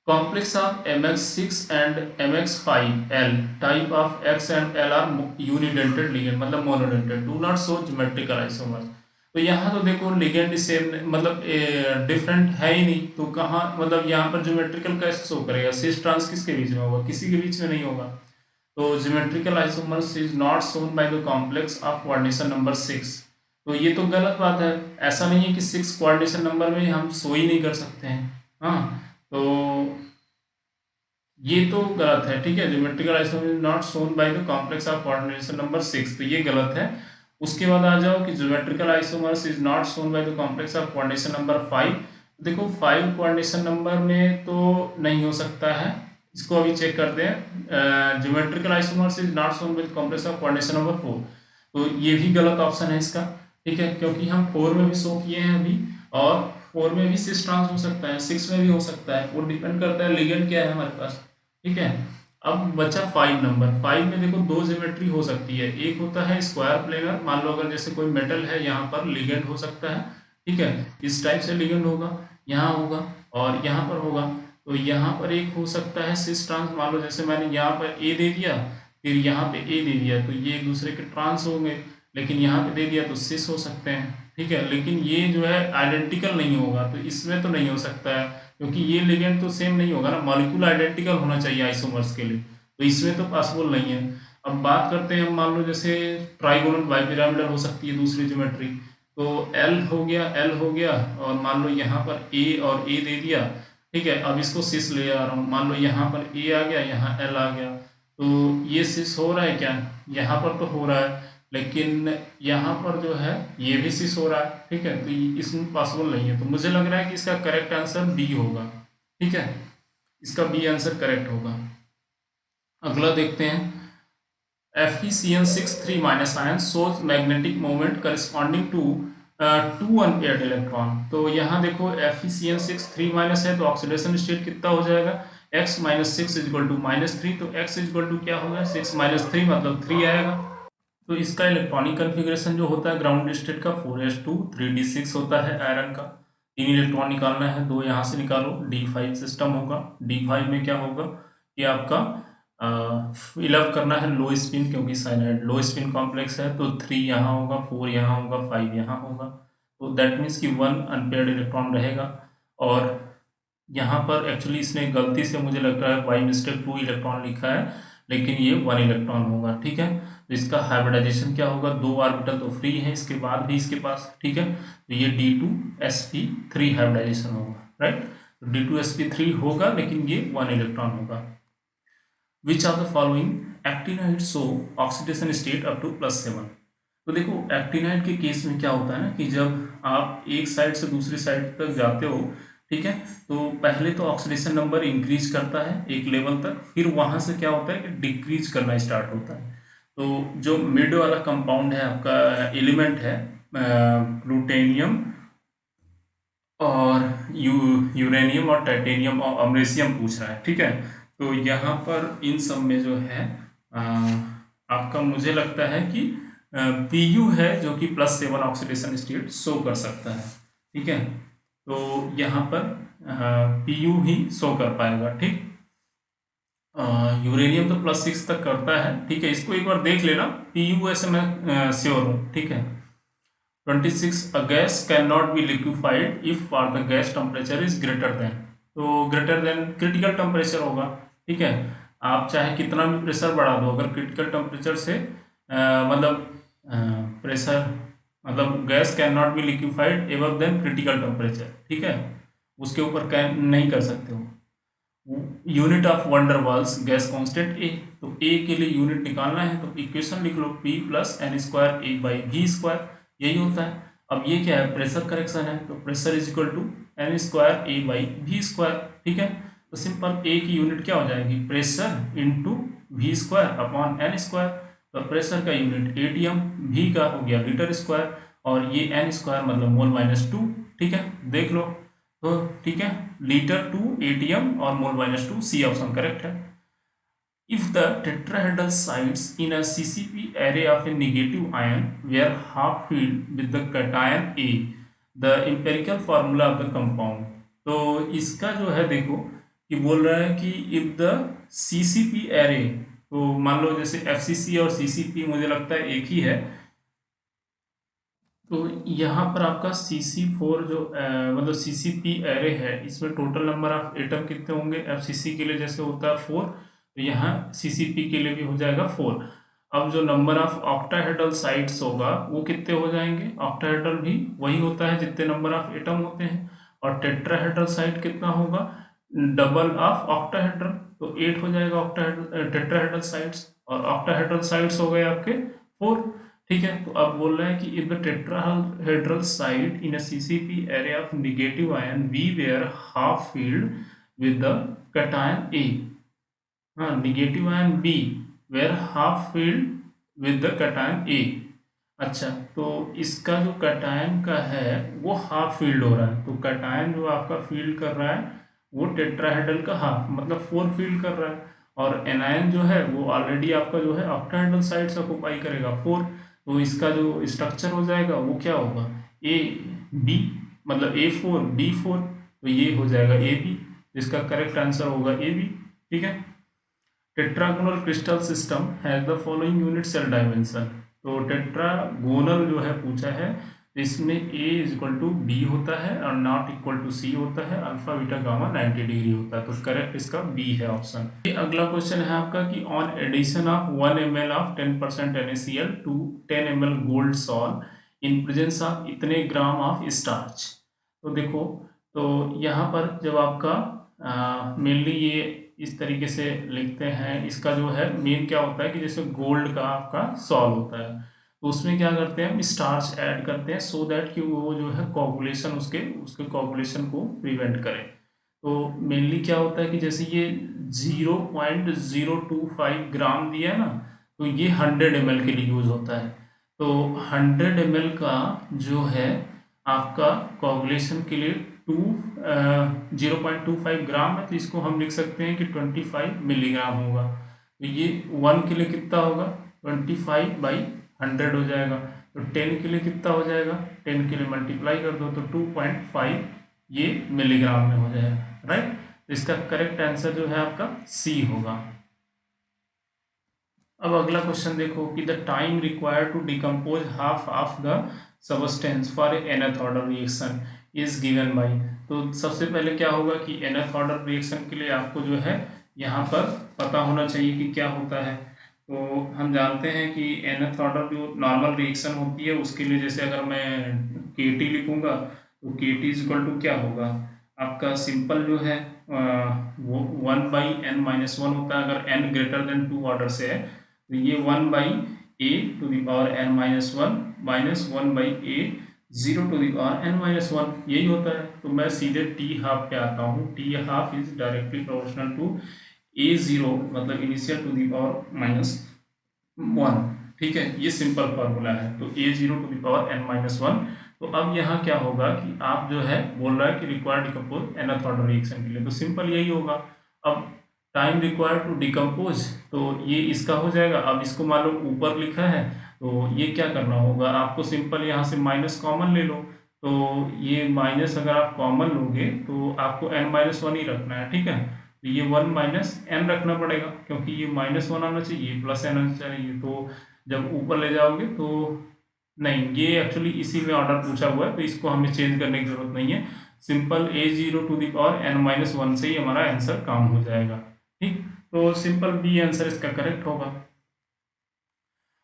Complex of MX6 and MX5L type of X and L are unidentate ligand मतलब monodentate, do not show geometrical isomers। तो यहाँ तो देखो लिगेंड सेम मतलब डिफरेंट है ही नहीं, तो कहाँ मतलब यहाँ पर ज्योमेट्रिकल कैसे शो करेगा, सिस ट्रांस किसके बीच में होगा, किसी के बीच में नहीं होगा। तो geometrical isomers is not shown by the complex of coordination number 6। तो ये तो गलत बात है, ऐसा नहीं है कि 6 कोऑर्डिनेशन नंबर में हम शो ही नहीं कर सकते हैं, हाँ, तो ये तो गलत है, ठीक है। Geometrical isomer is not shown by the complex of coordination number 6, तो ये गलत है। उसके बाद आ जाओ कि geometrical isomers is not shown by the complex of coordination number 5। देखो 5 कोऑर्डिनेशन नंबर में तो नहीं हो सकता है, इसको अभी चेक करते हैं। Geometrical isomers is not shown by the complex of coordination number 4, तो ये भी गलत ऑप्शन है इसका, ठीक है, क्योंकि हम 4 में भी शो किए हैं अभी, और 4 में भी सिस ट्रांस हो सकता है, 6 में भी हो सकता है, वो डिपेंड करता है लिगेंड क्या है हमारे पास। ठीक है, अब बचा 5 नंबर। 5 में देखो दो ज्योमेट्री हो सकती है, एक होता है स्क्वायर प्लेनर, मान लो अगर जैसे कोई मेटल है यहाँ पर लिगेंड हो सकता है। ठीक है, इस टाइप से लिगेंड होगा, यहाँ होगा और यहाँ पर होगा। तो यहाँ पर एक हो सकता है सिस ट्रांस, मान लो जैसे मैंने यहाँ पर ए दे दिया, फिर यहाँ पे ए दे दिया, तो ये एक दूसरे के ट्रांस होंगे। लेकिन यहाँ पे दे दिया तो सिस हो सकते हैं। ठीक है, लेकिन ये जो है आइडेंटिकल नहीं होगा, तो इसमें तो नहीं हो सकता है, क्योंकि ये लिगेंड तो सेम नहीं होगा ना, मॉलिक्यूल आइडेंटिकल होना चाहिए आइसोमर्स के लिए, तो इसमें तो पॉसिबल नहीं है। अब बात करते हैं, मान लो जैसे ट्राइगोनल बाइपिरामिडल हो सकती है दूसरी ज्योमेट्री, तो एल हो गया, एल हो गया, और मान लो यहाँ पर ए और ए दे दिया। ठीक है, अब इसको सिस ले आ रहा हूँ, मान लो यहाँ पर ए आ गया, यहाँ एल आ गया, तो ये सिस हो रहा है क्या, यहाँ पर तो हो रहा है, लेकिन यहाँ पर जो है ये भी सिस हो रहा है। ठीक है, तो इसमें पॉसिबल नहीं है, तो मुझे लग रहा है कि इसका करेक्ट आंसर बी होगा। ठीक है, इसका बी आंसर करेक्ट होगा। अगला देखते हैं, Fe minus ion shows magnetic moment corresponding to two unpaired electron. तो यहाँ देखो Fe माइनस है, तो ऑक्सीडेशन स्टेट कितना हो जाएगा, x minus six equal to minus three, तो x इजल टू क्या होगा, 6 माइनस थ्री मतलब 3 आएगा। तो इसका इलेक्ट्रॉनिक कन्फिग्रेशन जो होता है ग्राउंड स्टेट का 4s2 3d6 होता है आयरन का। 3 इलेक्ट्रॉन निकालना है, 2 यहाँ से निकालो, d5 सिस्टम होगा। d5 में क्या होगा कि आपका फिलअप करना है लो स्पिन, क्योंकि साइनाइड लो स्पिन कॉम्प्लेक्स है, तो 3 यहाँ होगा, 4 यहाँ होगा, 5 यहाँ होगा। तो दैट मीन्स कि 1 अनपेयर्ड इलेक्ट्रॉन रहेगा। और यहाँ पर एक्चुअली इसने गलती से, मुझे लग रहा है बाई मिस्टेक 2 इलेक्ट्रॉन लिखा है, लेकिन ये 1 इलेक्ट्रॉन होगा। ठीक है, तो इसका हाइब्रिडाइजेशन क्या होगा, 2 ऑर्बिटल तो फ्री है इसके बाद भी इसके पास। ठीक है, तो ये D2sp3 हाइब्रिडाइजेशन होगा, राइट। तो D2sp3 होगा, लेकिन ये 1 इलेक्ट्रॉन होगा। Which of the following actinide show oxidation state up to +7। तो देखो एक्टिनाइड के केस में क्या होता है ना, कि जब आप एक साइड से दूसरी साइड तक जाते हो, ठीक है, तो पहले तो ऑक्सीडेशन नंबर इंक्रीज करता है एक लेवल तक, फिर वहां से क्या होता है कि डिक्रीज करना स्टार्ट होता है। तो जो मिड वाला कंपाउंड है आपका एलिमेंट है प्लूटेनियम और यूरेनियम और टाइटेनियम और अमरेशियम पूछ रहा है। ठीक है, तो यहाँ पर इन सब में जो है आपका मुझे लगता है कि Pu है जो कि +7 ऑक्सीडेशन स्टेट शो कर सकता है। ठीक है, तो यहाँ पर Pu ही शो कर पाएगा। ठीक, यूरेनियम तो +6 तक करता है। ठीक है, इसको एक बार देख लेना, Pu ऐसे मैं श्योर हूँ। ठीक है, 26 a gas cannot be liquefied if for the gas temperature is greater than, तो ग्रेटर देन क्रिटिकल टेम्परेचर होगा। ठीक है, आप चाहे कितना भी प्रेशर बढ़ा दो, अगर क्रिटिकल टेम्परेचर से मतलब प्रेशर मतलब gas can not be liquefied above then critical temperature. ठीक है, उसके ऊपर कैन नहीं कर सकते हो। Unit of van der Waals gas constant A, तो ए के लिए यूनिट निकालना है, तो इक्वेशन लिख लो P + n² A/v², यही होता है। अब ये क्या है, प्रेशर करेक्शन है, तो pressure is equal to n² A/v²। ठीक है, तो सिंपल ए की यूनिट क्या हो जाएगी, pressure into v² upon n²। तो प्रेशर का यूनिट एटीएम, v का हो गया लीटर स्क्वायर, और ये n² मतलब मोल -2। ठीक है, देख लो, तो ठीक है, लीटर टू एटीएम और मोल -2, सी ऑप्शन करेक्ट है। If the tetrahedral sides in a CCP array of a negative ion were half filled with the cation A, the empirical formula of the compound। तो इसका जो है देखो कि बोल रहा है कि if the CCP array, तो मान लो जैसे FCC और CCP मुझे लगता है एक ही है, तो यहाँ पर आपका CC4 जो मतलब CCP एरे है, इसमें टोटल नंबर ऑफ एटम कितने होंगे, FCC के लिए जैसे होता है 4, तो यहाँ CCP के लिए भी हो जाएगा 4। अब जो नंबर ऑफ ऑक्टाहेड्रल साइड्स होगा वो कितने हो जाएंगे, ऑक्टाहेड्रल भी वही होता है जितने नंबर ऑफ एटम होते हैं, और टेट्राहेड्रल साइड कितना होगा, डबल ऑफ ऑक्टाहेड्रल, तो 8 हो जाएगा ऑक्टाहेड्रल टेट्राहेड्रल साइड्स, और ऑक्टाहेड्रल साइड्स हो गए आपके 4। ठीक है, तो अब बोल रहा है कि if the tetrahedral side in a CCP array of negative ion be were half filled with the cation A, हाँ negative ion be were half filled with the cation A. अच्छा, तो इसका जो कैटायन का है वो हाफ फील्ड हो रहा है, तो कैटायन जो आपका फील्ड कर रहा है वो टेट्राहेड्रल का हाफ मतलब 4 फील्ड कर रहा है, और एनायन जो है वो ऑलरेडी आपका जो है ऑक्टाहेड्रल साइड्स ऑक्युपाई करेगा 4। तो इसका जो स्ट्रक्चर हो जाएगा वो क्या होगा, ए बी, मतलब A4 B4, तो ये हो जाएगा AB। इसका करेक्ट आंसर होगा AB। ठीक है। Tetragonal crystal system has the following unit cell dimension. तो टेट्रागोनल जो है पूछा है, इसमें A इक्वल टू बी होता है और नॉट इक्वल टू सी होता है, अल्फा बीटा गामा 90 डिग्री होता है, तो करेक्ट इसका बी है ऑप्शन। ये अगला क्वेश्चन है आपका कि on addition of 1 ml of 10% NaCl to 10 ml gold salt in presence of इतने ग्राम ऑफ स्टार्च। तो देखो, तो यहाँ पर जब आपका मेनली ये इस तरीके से लिखते हैं, इसका जो है मेन क्या होता है कि जैसे गोल्ड का आपका सॉल्व होता है, तो उसमें क्या करते हैं हम स्टार्च ऐड करते हैं सो दैट कि वो जो है कोगुलेशन उसके उसके कोगुलेशन को प्रिवेंट करे। तो मेनली क्या होता है कि जैसे ये 0.025 ग्राम दिया है ना, तो ये 100 ml के लिए यूज होता है। तो 100 ml का जो है आपका कोगुलेशन के लिए 0.25 ग्राम है, तो इसको हम लिख सकते हैं कि 25 मिलीग्राम होगा। तो ये 1 के लिए कितना होगा, 25/100 हो जाएगा। तो 10 के लिए कितना हो जाएगा, 10 के लिए मल्टीप्लाई कर दो तो 2.5 ये मिलीग्राम में हो जाएगा, राइट। तो इसका करेक्ट आंसर जो है आपका सी होगा। अब अगला क्वेश्चन देखो कि the time required to decompose half of the substance for nth order reaction is given by. तो सबसे पहले क्या होगा कि nth ऑर्डर रिएक्शन के लिए आपको जो है यहाँ पर पता होना चाहिए कि क्या होता है। तो हम जानते हैं कि nth ऑर्डर जो नॉर्मल रिएक्शन होती है उसके लिए, जैसे अगर मैं KT लिखूंगा तो KT इक्वल टू क्या होगा आपका, सिंपल जो है वो 1/n-1 होता है अगर n ग्रेटर देन 2 ऑर्डर से है, तो ये 1/a⁴n-1 माइनस 1/a⁴n-1 यही होता है। तो मैं सीधे टी हाफ पे आता हूँ, T half is directly proportional to a0 मतलब इनिशियल टू दी पावर -1। ठीक है, ये सिंपल फार्मूला है। तो a0⁻n-1। तो अब यहाँ क्या होगा कि आप जो है बोल रहा है कि required decompose nth order reaction के लिए, तो सिंपल यही होगा। अब टाइम रिक्वायर्ड टू डिकम्पोज, तो ये इसका हो जाएगा। अब इसको मान लो ऊपर लिखा है, तो ये क्या करना होगा आपको, सिंपल यहाँ से माइनस कॉमन ले लो। तो ये माइनस अगर आप कॉमन लोगे तो आपको n-1 ही रखना है, ठीक है। तो ये 1 - n रखना पड़ेगा क्योंकि ये -1 आना चाहिए, प्लस n आना चाहिए। तो जब ऊपर ले जाओगे तो नहीं, ये एक्चुअली इसी में ऑर्डर पूछा हुआ है, तो इसको हमें चेंज करने की जरूरत नहीं है। सिंपल a0⁻n-1 से ही हमारा आंसर काम हो जाएगा। ठीक, तो सिंपल बी आंसर इसका करेक्ट होगा।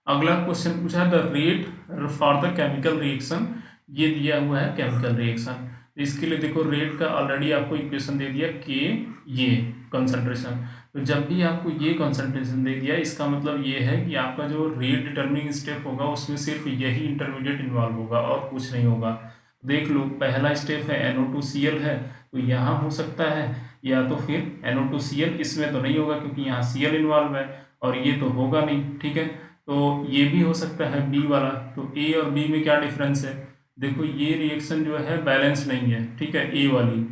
अगला क्वेश्चन पूछा है the rate for the chemical reaction, ये दिया हुआ है केमिकल रिएक्शन। इसके लिए देखो रेट का ऑलरेडी आपको इक्वेशन दे दिया के, ये कंसंट्रेशन। तो जब भी आपको ये कंसंट्रेशन दे दिया इसका मतलब ये है कि आपका जो रेट डिटर्मिनिंग स्टेप होगा उसमें सिर्फ यही इंटरमीडिएट इन्वॉल्व होगा और कुछ नहीं होगा। देख लो, पहला स्टेप है NO2Cl है, तो यहाँ हो सकता है, या तो फिर NO2Cl, इसमें तो नहीं होगा क्योंकि यहाँ Cl इन्वॉल्व है, और ये तो होगा नहीं, ठीक है। तो ये भी हो सकता है बी वाला। तो ए और बी में क्या डिफरेंस है, देखो ये रिएक्शन जो है बैलेंस नहीं है, ठीक है, ए वाली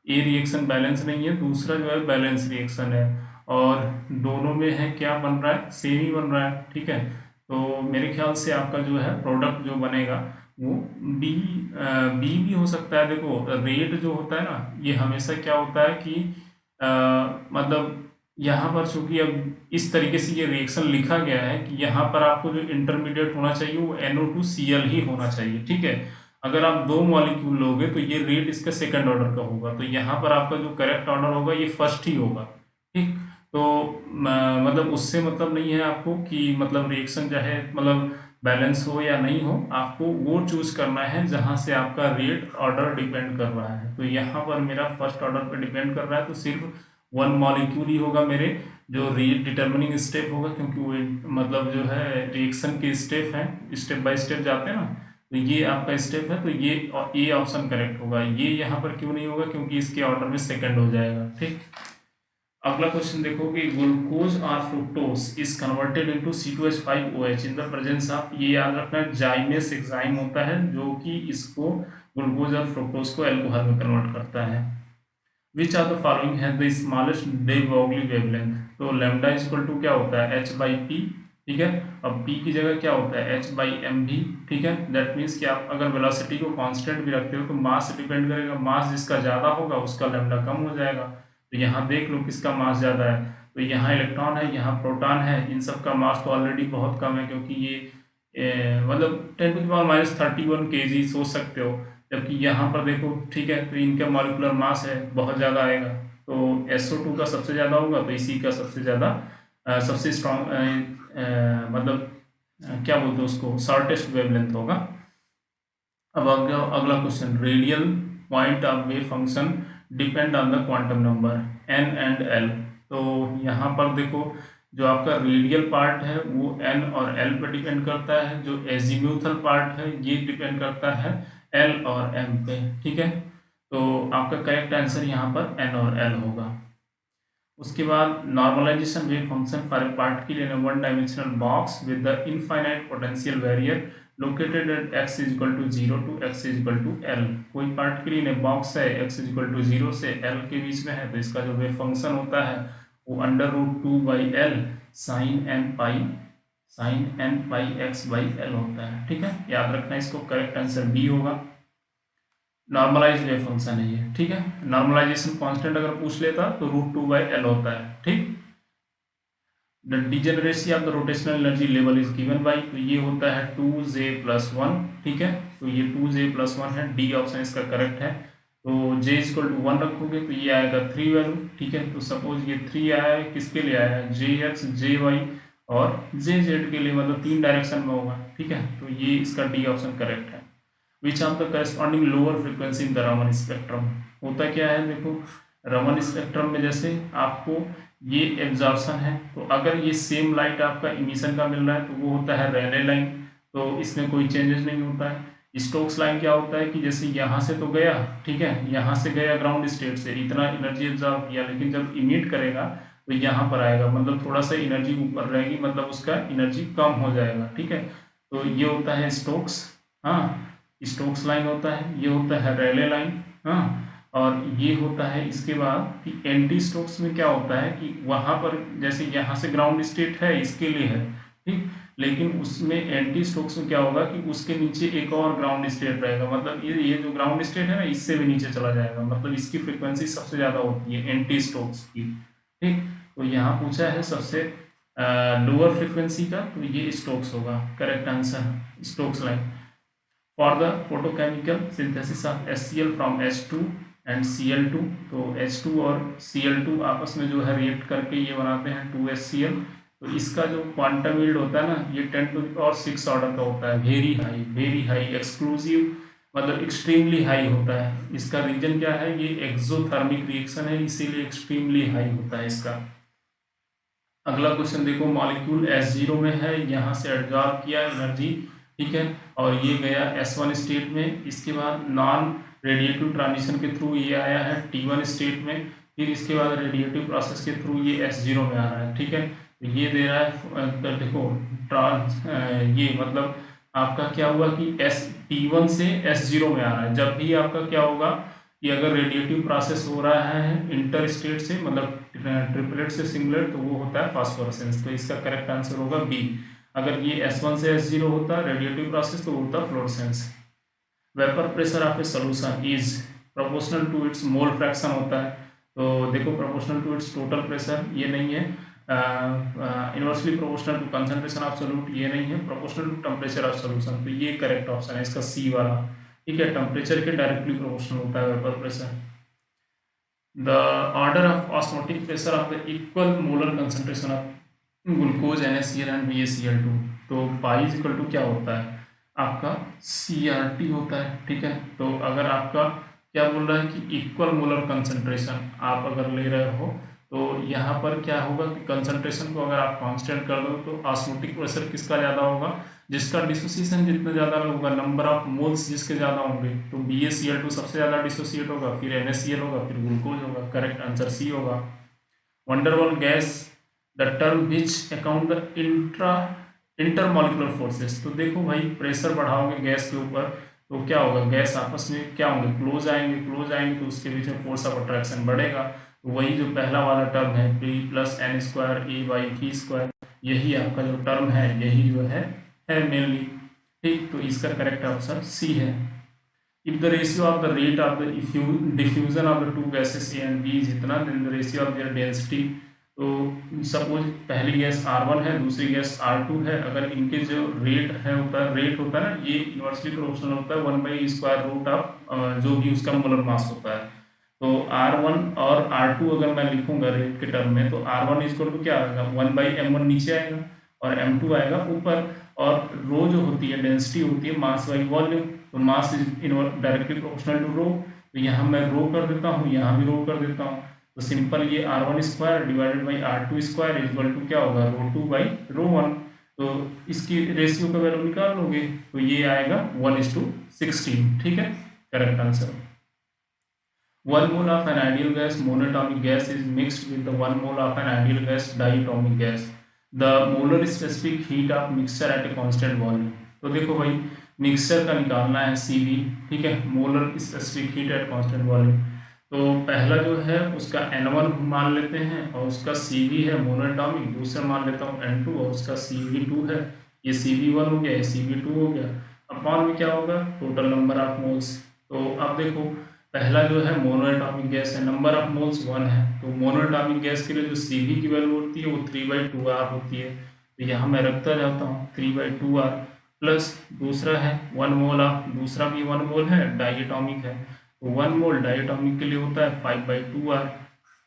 ए रिएक्शन बैलेंस नहीं है, दूसरा जो है बैलेंस रिएक्शन है, और दोनों में है क्या बन रहा है, सेम ही बन रहा है, ठीक है। तो मेरे ख्याल से आपका जो है प्रोडक्ट जो बनेगा वो बी भी हो सकता है। देखो रेट जो होता है ना, ये हमेशा क्या होता है कि मतलब यहाँ पर चूंकि अब इस तरीके से ये रिएक्शन लिखा गया है कि यहाँ पर आपको जो इंटरमीडिएट होना चाहिए वो NO2Cl ही होना चाहिए, ठीक है। अगर आप 2 मॉलिक्यूल लोगे तो ये रेट इसका सेकंड ऑर्डर का होगा, तो यहाँ पर आपका जो करेक्ट ऑर्डर होगा ये फर्स्ट ही होगा, ठीक। तो मतलब उससे मतलब नहीं है आपको कि मतलब रिएक्शन चाहे मतलब बैलेंस हो या नहीं हो, आपको वो चूज करना है जहाँ से आपका रेट ऑर्डर डिपेंड कर रहा है। तो यहाँ पर मेरा फर्स्ट ऑर्डर पर डिपेंड कर रहा है, तो सिर्फ 1 मॉलिक्यूल ही होगा मेरे जो रेट डिटर्मिनिंग स्टेप होगा, क्योंकि वो मतलब जो है रिएक्शन के स्टेप हैं, स्टेप बाय स्टेप जाते हैं ना, तो ये आपका स्टेप है, तो ये ऑप्शन करेक्ट होगा। ये यहाँ पर क्यों नहीं होगा, क्योंकि इसके ऑर्डर में सेकंड हो जाएगा, ठीक। अगला क्वेश्चन देखो कि ग्लूकोज और fructose is converted into C2H5OH in the presence of, ये याद रखना, जाइमेस एंजाइम होता है जो कि इसको ग्लूकोज और फ्रुक्टोज को अल्कोहल में कन्वर्ट करता है। विच आर द फॉलोइंग है the smallest day Broglie wavelength, तो लैम्डा इक्वल टू क्या होता है h/p, ठीक है। अब p की जगह क्या होता है h/mv, ठीक है। दैट मीन्स कि आप अगर वेलोसिटी को कांस्टेंट भी रखते हो तो मास डिपेंड करेगा, मास जिसका ज्यादा होगा उसका लैम्डा कम हो जाएगा। तो यहाँ देख लो किसका मास ज्यादा है, तो यहाँ इलेक्ट्रॉन है, यहाँ प्रोटॉन है, इन सब का मास तो ऑलरेडी बहुत कम है क्योंकि ये मतलब 10⁻31 kg सोच सकते हो, जबकि यहाँ पर देखो, ठीक है, तो इनका मॉलिक्यूलर मास है बहुत ज़्यादा आएगा, तो SO2 का सबसे ज़्यादा होगा, तो इसी का सबसे ज़्यादा सबसे स्ट्रॉन्ग मतलब क्या बोलते हैं उसको, शॉर्टेस्ट वेवलेंथ होगा। अब अगला question, radial point of wave function depend on the quantum number n and l, तो यहाँ पर देखो जो आपका रेडियल पार्ट है वो n और l पर डिपेंड करता है, जो एजीम्यूथल पार्ट है ये डिपेंड करता है l और m पे, ठीक है। तो आपका करेक्ट आंसर यहाँ पर n और l होगा। उसके बाद normalisation wave function for a particle in one dimensional box with the infinite potential barrier located at x equal to 0 to x equal to l, कोई पार्टिकल इन ए बॉक्स है x equal to 0 से l के बीच में है, तो इसका जो wave function होता है वो √2/l sin n पाई x/l होता है, ठीक है। याद रखना इसको, करेक्ट आंसर बी होगा। नॉर्मलाइज वेव फंक्शन है ये, ठीक है। नॉर्मलाइजेशन कांस्टेंट अगर पूछ लेता तो √2/l होता है, ठीक। The degeneracy of the rotational energy level is given by, तो ये होता है 2J+1, ठीक है। तो ये 2J+1 है, डी ऑप्शन इसका करेक्ट है। तो J इक्वल टू 1 रखोगे तो ये आएगा 3 वैल्यू, ठीक है। तो सपोज ये 3 आया है, किसके लिए आया है, JX, JY और JZ के लिए, मतलब 3 डायरेक्शन में होगा, ठीक है। तो ये इसका डी ऑप्शन करेक्ट है। विच of the corresponding lower frequency in the Raman spectrum, होता क्या है देखो, रमन स्पेक्ट्रम में जैसे आपको ये एब्जॉर्प्शन है, तो अगर ये सेम लाइट आपका इमिशन का मिल रहा है तो वो होता है रेले लाइन, तो इसमें कोई चेंजेस नहीं होता है। स्टोक्स लाइन क्या होता है कि जैसे यहाँ से तो गया, ठीक है, यहाँ से गया ग्राउंड स्टेट से, इतना एनर्जी एब्जॉर्ब किया, लेकिन जब इमिट करेगा तो यहाँ पर आएगा, मतलब थोड़ा सा एनर्जी ऊपर रहेगी, मतलब उसका एनर्जी कम हो जाएगा, ठीक है। तो ये होता है स्टोक्स, हाँ, स्टोक्स लाइन होता है, ये होता है रेले लाइन, हाँ। और ये होता है इसके बाद कि एंटी स्टोक्स में क्या होता है कि वहां पर जैसे यहाँ से ग्राउंड स्टेट है इसके लिए है, ठीक, लेकिन उसमें एंटी स्टोक्स में क्या होगा कि उसके नीचे एक और ग्राउंड स्टेट रहेगा, मतलब ये जो ग्राउंड स्टेट है ना इससे भी नीचे चला जाएगा, मतलब इसकी फ्रिक्वेंसी सबसे ज्यादा होती है एंटी स्टोक्स की, ठीक। तो यहाँ पूछा है सबसे लोअर फ्रिक्वेंसी का, तो ये स्टोक्स होगा, correct answer Stokes line. For the photochemical synthesis of HCl from H2 and Cl2, तो H2 और Cl2 आपस में जो है रिएक्ट करके ये बनाते हैं 2HCl, तो इसका जो क्वांटम यील्ड होता है ना ये 10⁶ ऑर्डर का होता है, वेरी हाई एक्सक्लूसिव, मतलब एक्सट्रीमली हाई होता है। इसका रीजन क्या है, ये एक्सोथर्मिक रिएक्शन है, इसीलिए एक्सट्रीमली हाई होता है इसका। अगला क्वेश्चन देखो, मॉलिक्यूल S0 में है, यहाँ से एब्जॉर्ब किया एनर्जी, ठीक है, और ये गया S1 स्टेट में, इसके बाद नॉन रेडिएटिव ट्रांजिशन के थ्रू ये आया है T1 स्टेट में, फिर इसके बाद रेडिएटिव प्रोसेस के थ्रू ये S0 में आ रहा है, ठीक है। तो ये दे रहा है, देखो ये मतलब आपका क्या हुआ कि T1 से S0 में आ रहा है, जब भी आपका क्या होगा कि अगर रेडिएटिव प्रोसेस हो रहा है इंटर स्टेट से, मतलब ट्रिपलेट से सिंगलेट, तो वो होता है फास्फोरेसेंस, तो इसका करेक्ट आंसर होगा बी। अगर ये S1 से S0 होता है रेडिएटिव प्रोसेस तो होता fluorescence. Vapour pressure of a solution is proportional to its mole fraction होता है, तो देखो proportional to its total pressure ये नहीं है, inversely proportional to concentration of solute ये नहीं है, proportional to temperature of solution, तो ये करेक्ट ऑप्शन है इसका सी वाला, ठीक है। टेम्परेचर के डायरेक्टली प्रोपोर्शनल होता है vapour pressure. The order of osmotic pressure of the equal molar concentration of glucose NaCl and BaCl2, तो पाई इक्वल टू क्या होता है आपका CRT होता है, ठीक है। तो अगर आपका क्या बोल रहा है कि इक्वल मोलर कंसंट्रेशन आप अगर ले रहे हो तो यहाँ पर क्या होगा कि कंसंट्रेशन को अगर आप कांस्टेंट कर दो तो ऑस्मोटिक प्रेशर किसका ज़्यादा होगा, जिसका डिसोसिएशन जितना ज़्यादा होगा, नंबर ऑफ मोल्स जिसके ज़्यादा होंगे, तो BaCl2 सबसे ज़्यादा डिसोसिएट होगा, फिर NaCl होगा, फिर ग्लूकोज होगा, करेक्ट आंसर सी होगा। Van der Waals gas the term which account the intermolecular forces. तो देखो भाई, प्रेशर बढ़ाओगे गैस के ऊपर तो क्या होगा, गैस आपस में क्या होंगे, क्लोज आएंगे तो उसके बीच में फोर्स ऑफ अट्रैक्शन बढ़ेगा। तो वही जो पहला वाला टर्म है P + n² A/v², यही आपका जो टर्म है, यही जो है मेनली। ठीक, तो इसका करेक्ट आंसर सी है। If the ratio of the rate of the diffusion of the two gases A and B is इतना, then the ratio of their density, तो सपोज पहली गैस R1 है, दूसरी गैस R2 है, अगर इनके जो रेट होता है ना, ये इनवर्सली प्रोपोर्शनल होता है 1/√ऑफ जो भी उसका मोलर मास होता है। तो R1 और R2 अगर मैं लिखूंगा रेट के टर्म में, तो R1 इक्वल टू क्या आएगा, 1/m1 नीचे आएगा और m2 आएगा ऊपर। और रो जो होती है, डेंसिटी होती है मास बाई वॉल्यूम, तो mass is directly proportional to rho. तो यहाँ मैं रो कर देता हूँ, यहाँ भी रो कर देता हूँ। तो सिंपल ये R1² divided by R2² equal to क्या होगा, ρ2/ρ1। तो इसकी रेशियो का वैल्यू निकाल लोगे तो ये आएगा 1:16। ठीक है, correct answer. 1 mole of an ideal gas monatomic gas is mixed with the 1 mole of an ideal gas diatomic gas. The molar specific heat of mixture at a constant volume. तो देखो भाई, मिक्सचर का निकालना है CV, ठीक है, molar specific heat at constant volume. तो पहला जो है उसका N1 मान लेते हैं और उसका CV है मोनोएटॉमिक, दूसरा मान लेता हूँ N2 और उसका CV2 है। ये CV1 हो गया, ये CV2 हो गया। अपॉन में क्या होगा, टोटल नंबर ऑफ मोल्स। तो अब देखो, पहला जो है मोनोएटॉमिक गैस है, नंबर ऑफ मोल्स 1 है, तो मोनोएटॉमिक गैस के लिए जो CV की वैल्यू होती है वो 3/2R होती है। तो यहाँ मैं रखता जाता हूँ 3/2R प्लस दूसरा है 1 मोल ऑफ, दूसरा भी 1 मोल है, डाइएटॉमिक है, तो 1 मोल डाइएटॉमिक के लिए होता है 5/2R।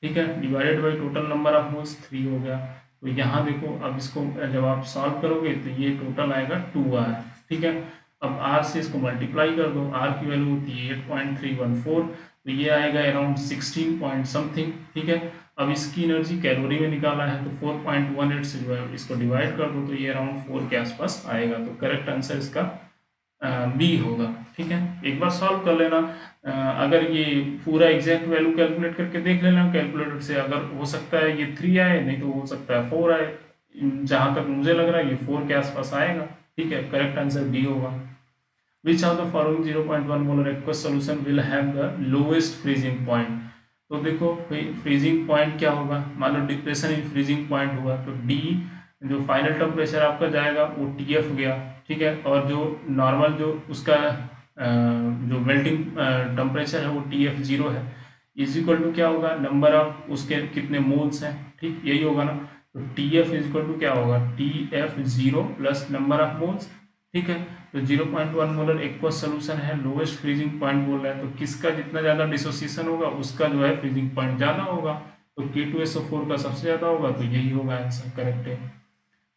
ठीक है, divided by total number of moles 3 हो गया। तो यहाँ देखो, अब इसको जब आप सॉल्व करोगे तो ये टोटल आएगा 2R। ठीक है, अब R से इसको मल्टीप्लाई कर दो, R की वैल्यू होती है 8.314, तो ये आएगा अराउंड 16 पॉइंट समथिंग। ठीक है, अब इसकी एनर्जी कैलोरी में निकाला है तो 4.18 से जो है इसको डिवाइड कर दो तो ये अराउंड 4 के आसपास आएगा। तो करेक्ट आंसर इसका बी होगा। ठीक है, एक बार सॉल्व कर लेना। अगर ये पूरा एग्जैक्ट वैल्यू कैलकुलेट करके देख लेना कैलकुलेटर से, अगर हो सकता है ये 3 आए, नहीं तो हो सकता है 4 आए। जहां तक मुझे लग रहा है ये 4 के आसपास आएगा। ठीक है, करेक्ट आंसर बी होगा। Which of the following 0.1 molar aqueous solution will have the lowest freezing point? तो देखो फ्रीजिंग पॉइंट क्या होगा, मान low depression in freezing point हुआ तो D जो फाइनल टेम्परेचर आपका जाएगा वो TF गया। ठीक है, और जो नॉर्मल जो उसका जो मेल्टिंग टेम्परेचर है वो TF0 है, इज इक्वल टू क्या होगा, नंबर ऑफ उसके कितने मोल्स हैं। ठीक, यही होगा ना। तो TF इज इक्वल टू क्या होगा, TF0 plus number of moles. ठीक है, तो 0.1 मोलर एक्वस सोल्यूशन है, लोवेस्ट फ्रीजिंग पॉइंट बोल रहा है, तो किसका जितना ज्यादा डिसोसिएशन होगा उसका जो है फ्रीजिंग पॉइंट ज्यादा होगा। तो K2SO4 का सबसे ज्यादा होगा, तो यही होगा आंसर, करेक्ट है।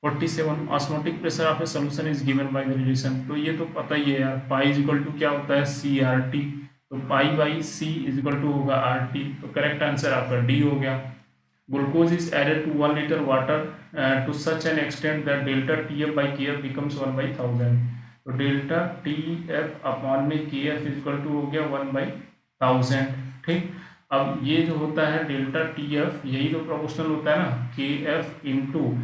47 osmotic pressure of a solution is given by the relation. तो ये तो पता ही है यार, पाई इज इक्वल टू क्या होता है, CRT। तो पाई/C इज इक्वल टू होगा RT। तो करेक्ट आंसर आपका डी हो गया। Glucose is added to 1 liter water to such an extent that delta TF by KF becomes 1/1000। तो डेल्टा TF अपॉन में KF इक्वल टू हो गया 1/1000। ठीक, अब ये जो होता है डेल्टा TF, यही तो प्रोपोर्शनल होता है ना KF इंटू,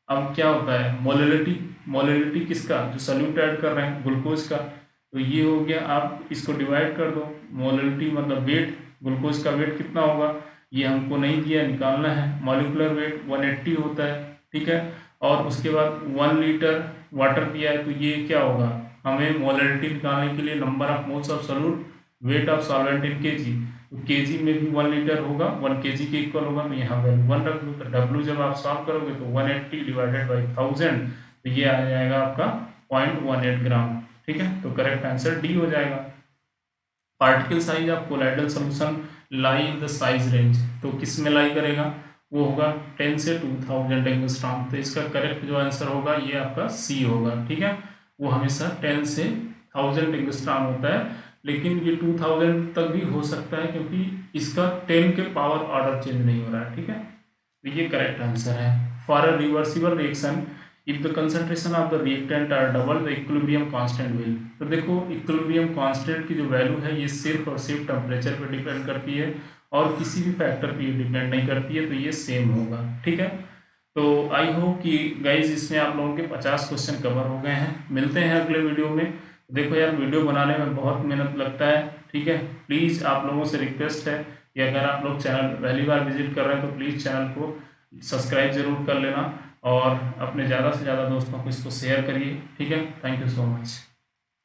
अब क्या होता है मोलैलिटी किसका, जो सल्यूट ऐड कर रहे हैं ग्लूकोज का। तो ये हो गया, आप इसको डिवाइड कर दो, मोलैलिटी मतलब वेट, ग्लूकोज का वेट कितना होगा ये हमको नहीं दिया, निकालना है। मॉलिक्यूलर वेट 180 होता है। ठीक है, और उसके बाद 1 लीटर वाटर दिया है, तो ये क्या होगा, हमें मोलैलिटी निकालने के लिए number of moles of solute, weight of solvent in KG, तो केजी में भी 1 लीटर होगा, 1 केजी के इक्वल होगा। तो यहाँ वैल्यू 1 रख दो, तो डब्ल्यू जब आप सॉल्व करोगे तो 180 डिवाइडेड बाई 1000, तो ये आ जाएगा आपका 0.18 ग्राम। ठीक है, तो करेक्ट आंसर डी हो जाएगा। Particle size of colloidal solution lie in the size range, तो किस में लाई करेगा, वो होगा 10 से 2000 एंगस्ट्रॉम। तो इसका करेक्ट जो आंसर होगा ये आपका सी होगा। ठीक है, वो हमेशा 10 से 1000 एंगस्ट्रॉम होता है, लेकिन ये 2000 तक भी हो सकता है क्योंकि इसका 10 के पावर ऑर्डर चेंज नहीं हो रहा है। ठीक है, तो ये करेक्ट आंसर है। For a reversible reaction if the concentration of the reactant are double the equilibrium constant will. तो देखो इक्विलिब्रियम कांस्टेंट की जो वैल्यू है ये सिर्फ और सिर्फ टेम्परेचर पर डिपेंड करती है, और किसी भी फैक्टर पे ये डिपेंड नहीं करती है, तो ये सेम होगा। ठीक है, तो आई होप कि गाइज इसमें आप लोगों के 50 क्वेश्चन कवर हो गए हैं। मिलते हैं अगले वीडियो में। देखो यार, वीडियो बनाने में बहुत मेहनत लगता है। ठीक है, प्लीज़ आप लोगों से रिक्वेस्ट है कि अगर आप लोग चैनल पहली बार विजिट कर रहे हैं तो प्लीज़ चैनल को सब्सक्राइब जरूर कर लेना और अपने ज़्यादा से ज़्यादा दोस्तों को इसको शेयर करिए। ठीक है, थैंक यू सो मच।